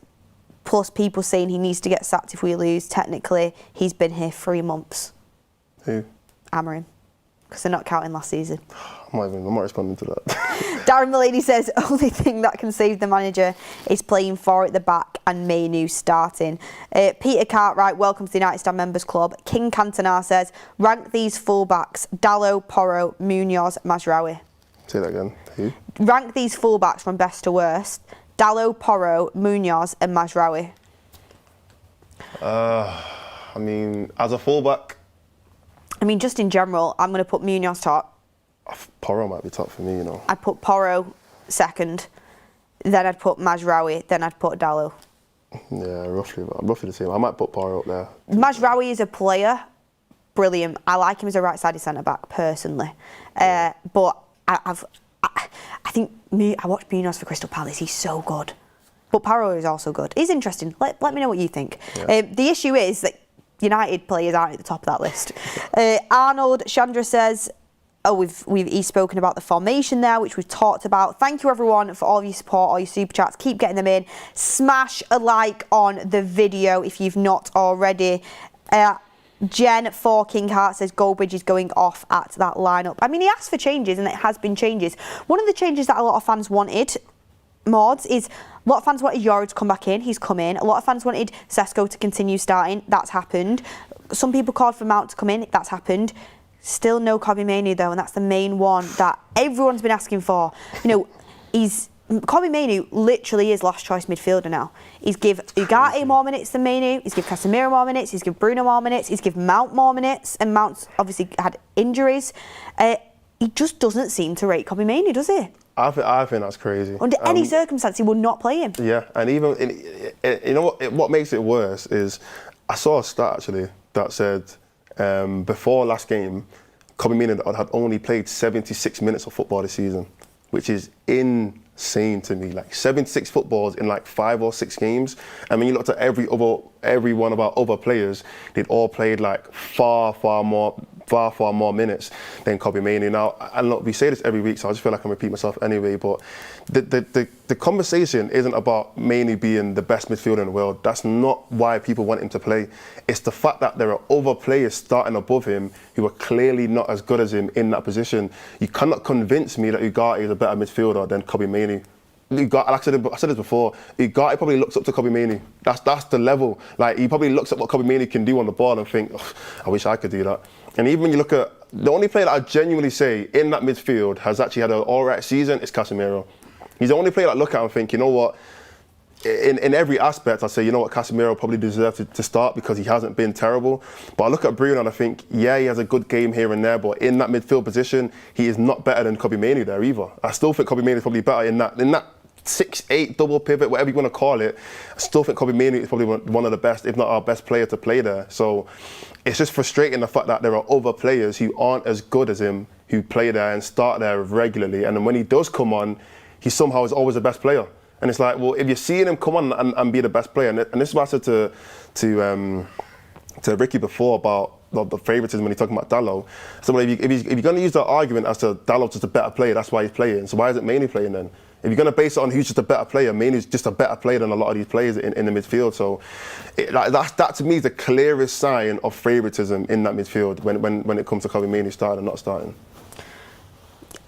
plus people saying he needs to get sacked if we lose. Technically, he's been here 3 months. Who? Amorim. Because they're not counting last season. I'm not responding to that. Darren Mulaney says, only thing that can save the manager is playing 4 at the back and Mainoo starting. Peter Cartwright, welcome to the United Stand Members Club. King Cantona says, rank these fullbacks, Dalot, Porro, Munoz, Mazraoui. Say that again. Who? Rank these fullbacks from best to worst, Dalot, Porro, Munoz and Mazraoui. As a fullback, just in general, I'm going to put Munoz top. Porro might be top for me, I'd put Porro second, then I'd put Mazraoui, then I'd put Dalot. Yeah, roughly the same. I might put Porro up there. Mazraoui is a player, brilliant. I like him as a right-sided centre-back, personally. But I think I watched Munoz for Crystal Palace. He's so good. But Porro is also good. He's interesting. Let me know what you think. Yeah. The issue is that United players aren't at the top of that list. Arnold Chandra says, he's spoken about the formation there, which we've talked about. Thank you everyone for all of your support, all your super chats. Keep getting them in. Smash a like on the video if you've not already. Jen for King Heart says Goldbridge is going off at that lineup. He asked for changes and it has been changes. One of the changes that a lot of fans wanted, Mods, is a lot of fans wanted Yoro to come back in. He's come in. A lot of fans wanted Sesko to continue starting. That's happened. Some people called for Mount to come in. That's happened. Still no Kobbie Mainoo though, and that's the main one that everyone's been asking for. Kobbie Mainoo literally is last choice midfielder now. He's give Ugarte more minutes than Mainoo. He's give Casemiro more minutes. He's give Bruno more minutes. He's give Mount more minutes, and Mount's obviously had injuries. He just doesn't seem to rate Kobbie Mainoo, does he? I think that's crazy. Under any circumstance, he would not play him. Yeah, and even what makes it worse is I saw a stat actually that said before last game, Kobbie Mainoo had only played 76 minutes of football this season, which is insane to me. Like 76 footballs in like 5 or 6 games. I mean, you looked at every one of our other players, they'd all played like far more minutes than Kobbie Mainoo. Now, and look, we say this every week, so I just feel like I'm repeating myself anyway, but the conversation isn't about Mainoo being the best midfielder in the world. That's not why people want him to play. It's the fact that there are other players starting above him who are clearly not as good as him in that position. You cannot convince me that Ugarte is a better midfielder than Kobbie Mainoo. Like I said this before, Ugarte probably looks up to Kobbie Mainoo. That's the level. Like, he probably looks at what Kobbie Mainoo can do on the ball and think, oh, I wish I could do that. And even when you look at the only player that I genuinely say in that midfield has actually had an all-right season is Casemiro. He's the only player that I look at and think, you know what, in every aspect, I say, you know what, Casemiro probably deserves to start because he hasn't been terrible. But I look at Bruno and I think, yeah, he has a good game here and there, but in that midfield position, he is not better than Kobbie Mainoo there either. I still think Kobbie Mainoo is probably better in that 6-8 double pivot, whatever you want to call it. I still think Kobbie Mainoo is probably one of the best, if not our best player to play there. So it's just frustrating the fact that there are other players who aren't as good as him who play there and start there regularly. And then when he does come on, he somehow is always the best player. And it's like, well, if you're seeing him come on and be the best player, and this is what I said to Ricky before about the favouritism when he's talking about Dalot. So well, if you're going to use that argument as to Dalot's just a better player, that's why he's playing. So why isn't Mainoo playing then? If you're going to base it on who's just a better player, Mainoo's just a better player than a lot of these players in the midfield. So that to me is the clearest sign of favouritism in that midfield when it comes to Kobbie Mainoo starting and not starting.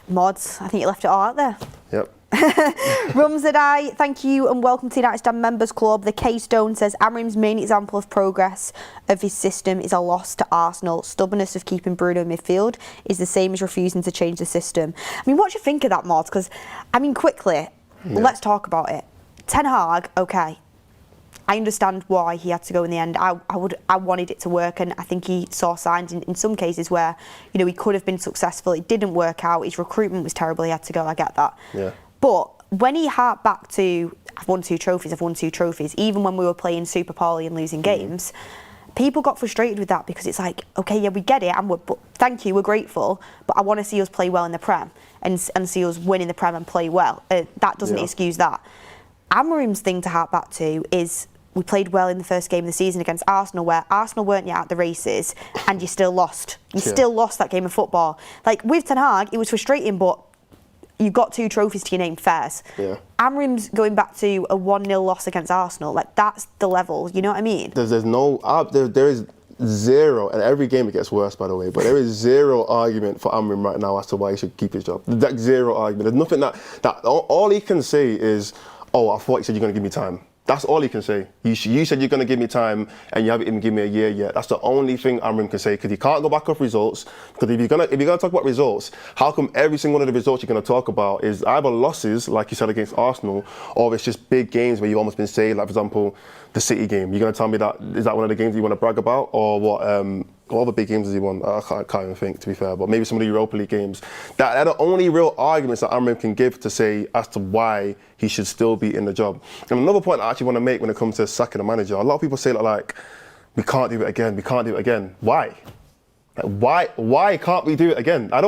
Mods, I think you left it all out there. Yep. Rumzadai, thank you and welcome to the United Stand Members Club. The K-Stone says Amorim's main example of progress of his system is a loss to Arsenal. Stubbornness of keeping Bruno in midfield is the same as refusing to change the system. I mean, what do you think of that, Mod? Because, I mean, quickly, let's talk about it. Ten Hag, okay. I understand why he had to go in the end. I wanted it to work, and I think he saw signs in some cases where, you know, he could have been successful. It didn't work out. His recruitment was terrible. He had to go. I get that. Yeah. But when he harked back to, I've won 2 trophies, even when we were playing super poorly and losing games, people got frustrated with that because it's like, okay, yeah, we get it, but thank you, we're grateful, but I want to see us play well in the Prem and see us win in the Prem and play well. That doesn't excuse that. Amorim's thing to hark back to is we played well in the first game of the season against Arsenal, where Arsenal weren't yet at the races, and you still lost. You still lost that game of football. Like, with Ten Hag, it was frustrating, but you've got 2 trophies to your name, fairs. Yeah. Amorim's going back to a 1-0 loss against Arsenal. Like, that's the level, you know what I mean? There is zero, and every game it gets worse, by the way, but there is zero argument for Amorim right now as to why he should keep his job. Like, zero argument. There's nothing that all he can say is, oh, I thought you said you're going to give me time. That's all he can say. You said you're going to give me time, and you haven't even given me a year yet. That's the only thing Amorim can say, because he can't go back off results. Because if you're going to talk about results, how come every single one of the results you're going to talk about is either losses, like you said against Arsenal, or it's just big games where you've almost been saved, like, for example, the City game. You're going to tell me is that one of the games you want to brag about, or what other big games has he won? I can't even think, to be fair, but maybe some of the Europa League games. They're the only real arguments that Amorim can give to say as to why he should still be in the job. And another point I actually want to make when it comes to sacking a manager, a lot of people say that, like, we can't do it again. Why? Like, why can't we do it again? I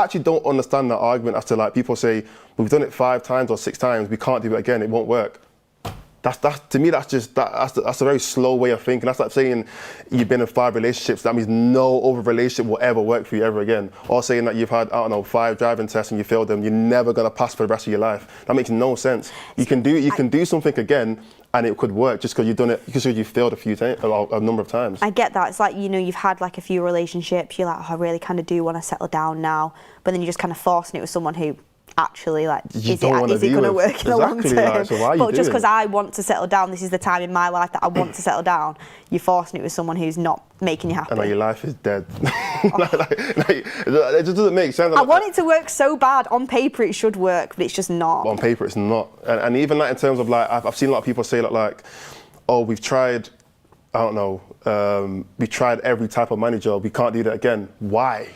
actually don't understand that argument as to, like, people say, we've done it 5 times or 6 times, we can't do it again, it won't work. To me, that's a very slow way of thinking. That's like saying you've been in 5 relationships. That means no other relationship will ever work for you ever again. Or saying that you've had, 5 driving tests and you failed them. You're never gonna pass for the rest of your life. That makes no sense. You can do something again, and it could work just because you've done it, because you failed a number of times. I get that. It's like, you know, you've had like a few relationships. You're like, oh, I really kind of do want to settle down now, but then you're just kind of forcing it with someone who actually, like, is it going to work in the long term? Like, so but just because I want to settle down, this is the time in my life that I want to settle down, you're forcing it with someone who's not making you happy. And like, your life is dead. It just doesn't make sense. I want it to work so bad. On paper it should work, but it's just not. On paper it's not. And even like in terms of, like, I've seen a lot of people say that, like, oh, we've tried, we tried every type of manager, we can't do that again. Why?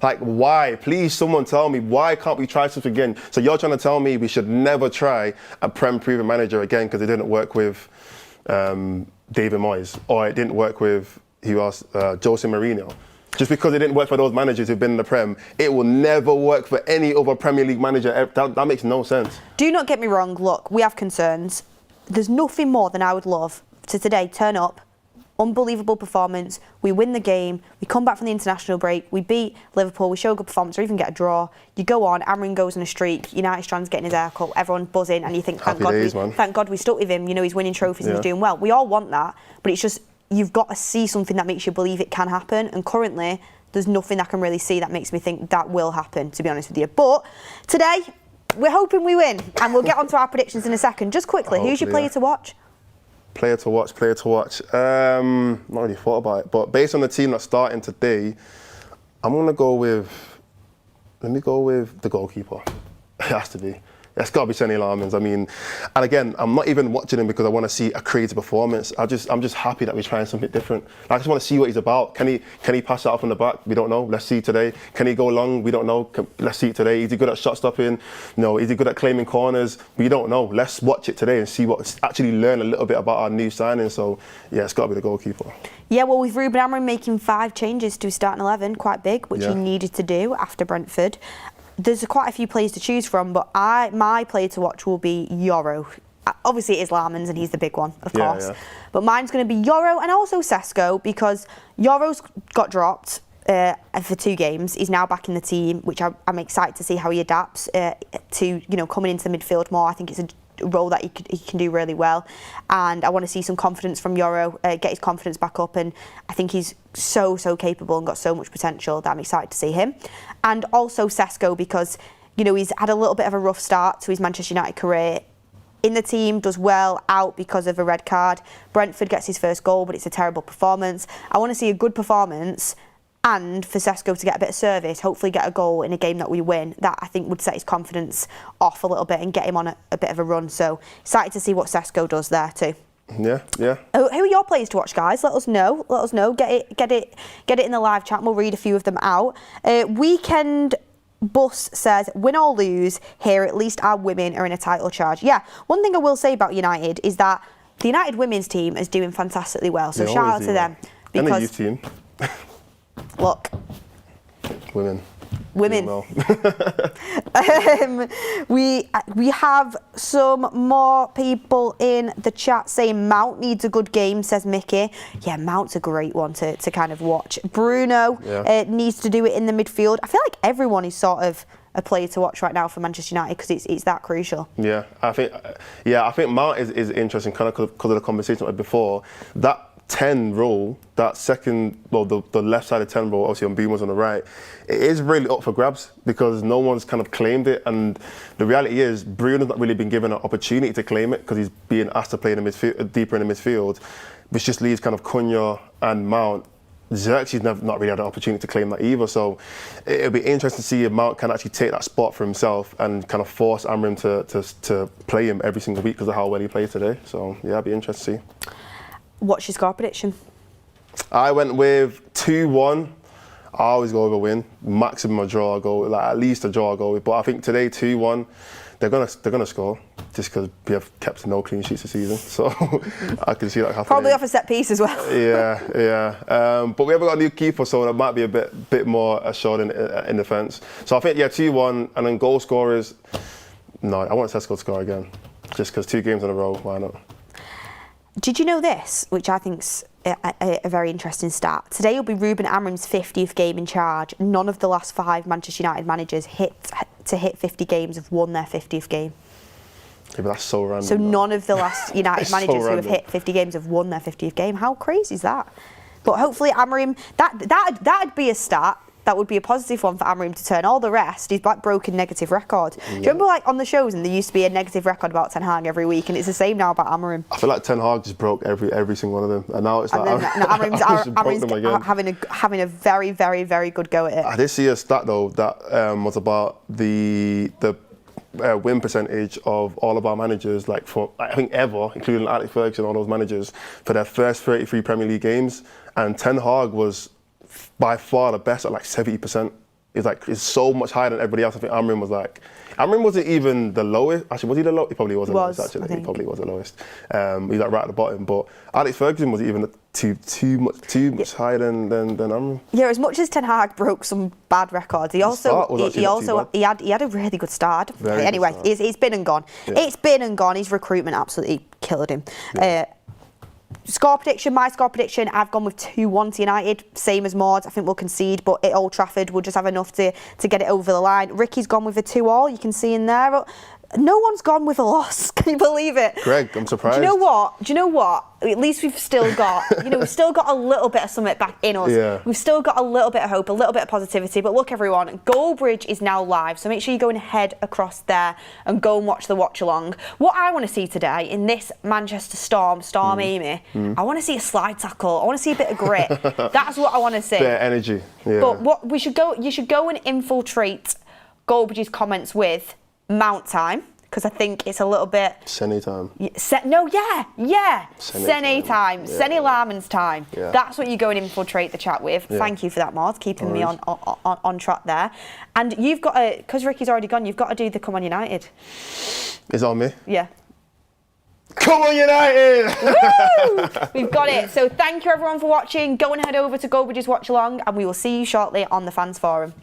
Like, why? Please, someone tell me, why can't we try something again? So you're trying to tell me we should never try a Prem-proven manager again because it didn't work with David Moyes, or it didn't work with, who else? Jose Mourinho. Just because it didn't work for those managers who've been in the Prem, it will never work for any other Premier League manager. That makes no sense. Do not get me wrong, look, we have concerns. There's nothing more than I would love to today turn up, unbelievable performance, we win the game, we come back from the international break, we beat Liverpool, we show a good performance or even get a draw, you go on, Amorim goes on a streak, United Strand's getting his haircut, everyone buzzing, and you think, thank God we stuck with him, he's winning trophies and he's doing well. We all want that, but it's just, you've got to see something that makes you believe it can happen, and currently there's nothing I can really see that makes me think that will happen, to be honest with you. But today, we're hoping we win, and we'll get on to our predictions in a second. Just quickly, who's your player to watch? Player to watch. Not really thought about it, but based on the team that's starting today, I'm gonna go with. Let me go with the goalkeeper. It has to be. It's got to be Senny Lammens. I mean, and again, I'm not even watching him because I want to see a creative performance. I'm just happy that we're trying something different. I just want to see what he's about. Can he pass it out from the back? We don't know. Let's see today. Can he go long? We don't know. Let's see it today. Is he good at shot stopping? No. Is he good at claiming corners? We don't know. Let's watch it today and see actually learn a little bit about our new signing. So yeah, it's got to be the goalkeeper. Yeah, well, with Ruben Amorim making 5 changes to his starting 11, quite big, which he needed to do after Brentford. There's quite a few players to choose from, but my player to watch will be Yoro. Obviously, it is Lammens, and he's the big one, of course. Yeah. But mine's going to be Yoro and also Sesko, because Yoro's got dropped for 2 games. He's now back in the team, which I'm excited to see how he adapts to coming into the midfield more. I think it's a role that he can do really well, and I want to see some confidence from Yoro, get his confidence back up, and I think he's so capable and got so much potential that I'm excited to see him. And also Sesko, because he's had a little bit of a rough start to his Manchester United career. In the team, does well, out because of a red card. Brentford gets his first goal, but it's a terrible performance. I want to see a good performance, and for Sesko to get a bit of service, hopefully get a goal in a game that we win. That I think would set his confidence off a little bit and get him on a bit of a run. So excited to see what Sesko does there too. Yeah. Who are your players to watch, guys? Let us know. Get it in the live chat, and we'll read a few of them out. Weekend Bus says, win or lose, here at least our women are in a title charge. Yeah, one thing I will say about United is that the United women's team is doing fantastically well. So shout out to them. And the youth team. Look. Women. We have some more people in the chat saying Mount needs a good game, says Mickey. Yeah, Mount's a great one to kind of watch. Bruno needs to do it in the midfield. I feel like everyone is sort of a player to watch right now for Manchester United because it's that crucial. Yeah, I think Mount is interesting, kind of because of the conversation we had before. That 10 role, that second, the left side of 10 role, obviously on Boomer's on the right, it is really up for grabs because no one's kind of claimed it, and the reality is Bruno's not really been given an opportunity to claim it because he's being asked to play in the midfield, deeper in the midfield, which just leaves kind of Cunha and Mount. Xerxes not really had an opportunity to claim that either, so it'll be interesting to see if Mount can actually take that spot for himself and kind of force Amorim to play him every single week because of how well he played today. So yeah, it'll be interesting to see. What's your score prediction? I went with 2-1. I always go with a win. Maximum a draw, I go with, at least a draw I go with. But I think today 2-1, they're gonna score just because we have kept no clean sheets this season. So I can see that happening. Probably off a set piece as well. Yeah. But we haven't got a new keeper, so that might be a bit more assured in defence. So I think 2-1, and then goal scorers. No, I want Sesko to score again, just because 2 games in a row. Why not? Did you know this, which I think's a very interesting stat? Today will be Ruben Amorim's 50th game in charge. None of the last 5 Manchester United managers hit 50 games have won their 50th game. Yeah, but that's so random. So none of the last United managers who have hit 50 games have won their 50th game. How crazy is that? But hopefully Amorim, that'd be a stat. That would be a positive one for Amorim to turn. All the rest is like broken negative record. Yeah. Do you remember like on the shows and there used to be a negative record about Ten Hag every week, and it's the same now about Amorim? I feel like Ten Hag just broke every single one of them, and now it's like Amorim's having a very, very, very good go at it. I did see a stat though that was about the win percentage of all of our managers, like for I think ever, including Alex Ferguson, all those managers for their first 33 Premier League games, and Ten Hag was by far the best at like 70% it's so much higher than everybody else. I think Amorim wasn't even the lowest. Actually, was he the lowest? He probably was the lowest, actually. He probably was the lowest. He's like right at the bottom. But Alex Ferguson was even too much higher than Amorim. Yeah, as much as Ten Hag broke some bad records, he had a really good start. Anyway, he's been and gone. Yeah. It's been and gone. His recruitment absolutely killed him. Yeah. Score prediction, my score prediction, I've gone with 2-1 to United, same as Maud's. I think we'll concede, but at Old Trafford we'll just have enough to get it over the line. Ricky's gone with a 2-2, you can see in there. No one's gone with a loss. Can you believe it? Greg, I'm surprised. Do you know what? At least we've still got, we've still got a little bit of something back in us. Yeah. We've still got a little bit of hope, a little bit of positivity. But look, everyone, Goalbridge is now live, so make sure you go and head across there and go and watch the watch along. What I want to see today in this Manchester Storm Amy, I want to see a slide tackle. I want to see a bit of grit. That's what I want to see. Bit of energy. Yeah. But what you should go and infiltrate Goalbridge's comments with Mount time, because I think it's a little bit... Sene time. Sene time. Sene Laman's time. Yeah. That's what you go and infiltrate the chat with. Yeah. Thank you for that, Maud, keeping me on track there. And you've got to, because Ricky's already gone, you've got to do the Come On United. It's on me? Yeah. Come on, United! Woo! We've got it. So thank you, everyone, for watching. Go and head over to Goalbridge's Watch Along, and we will see you shortly on the Fans Forum.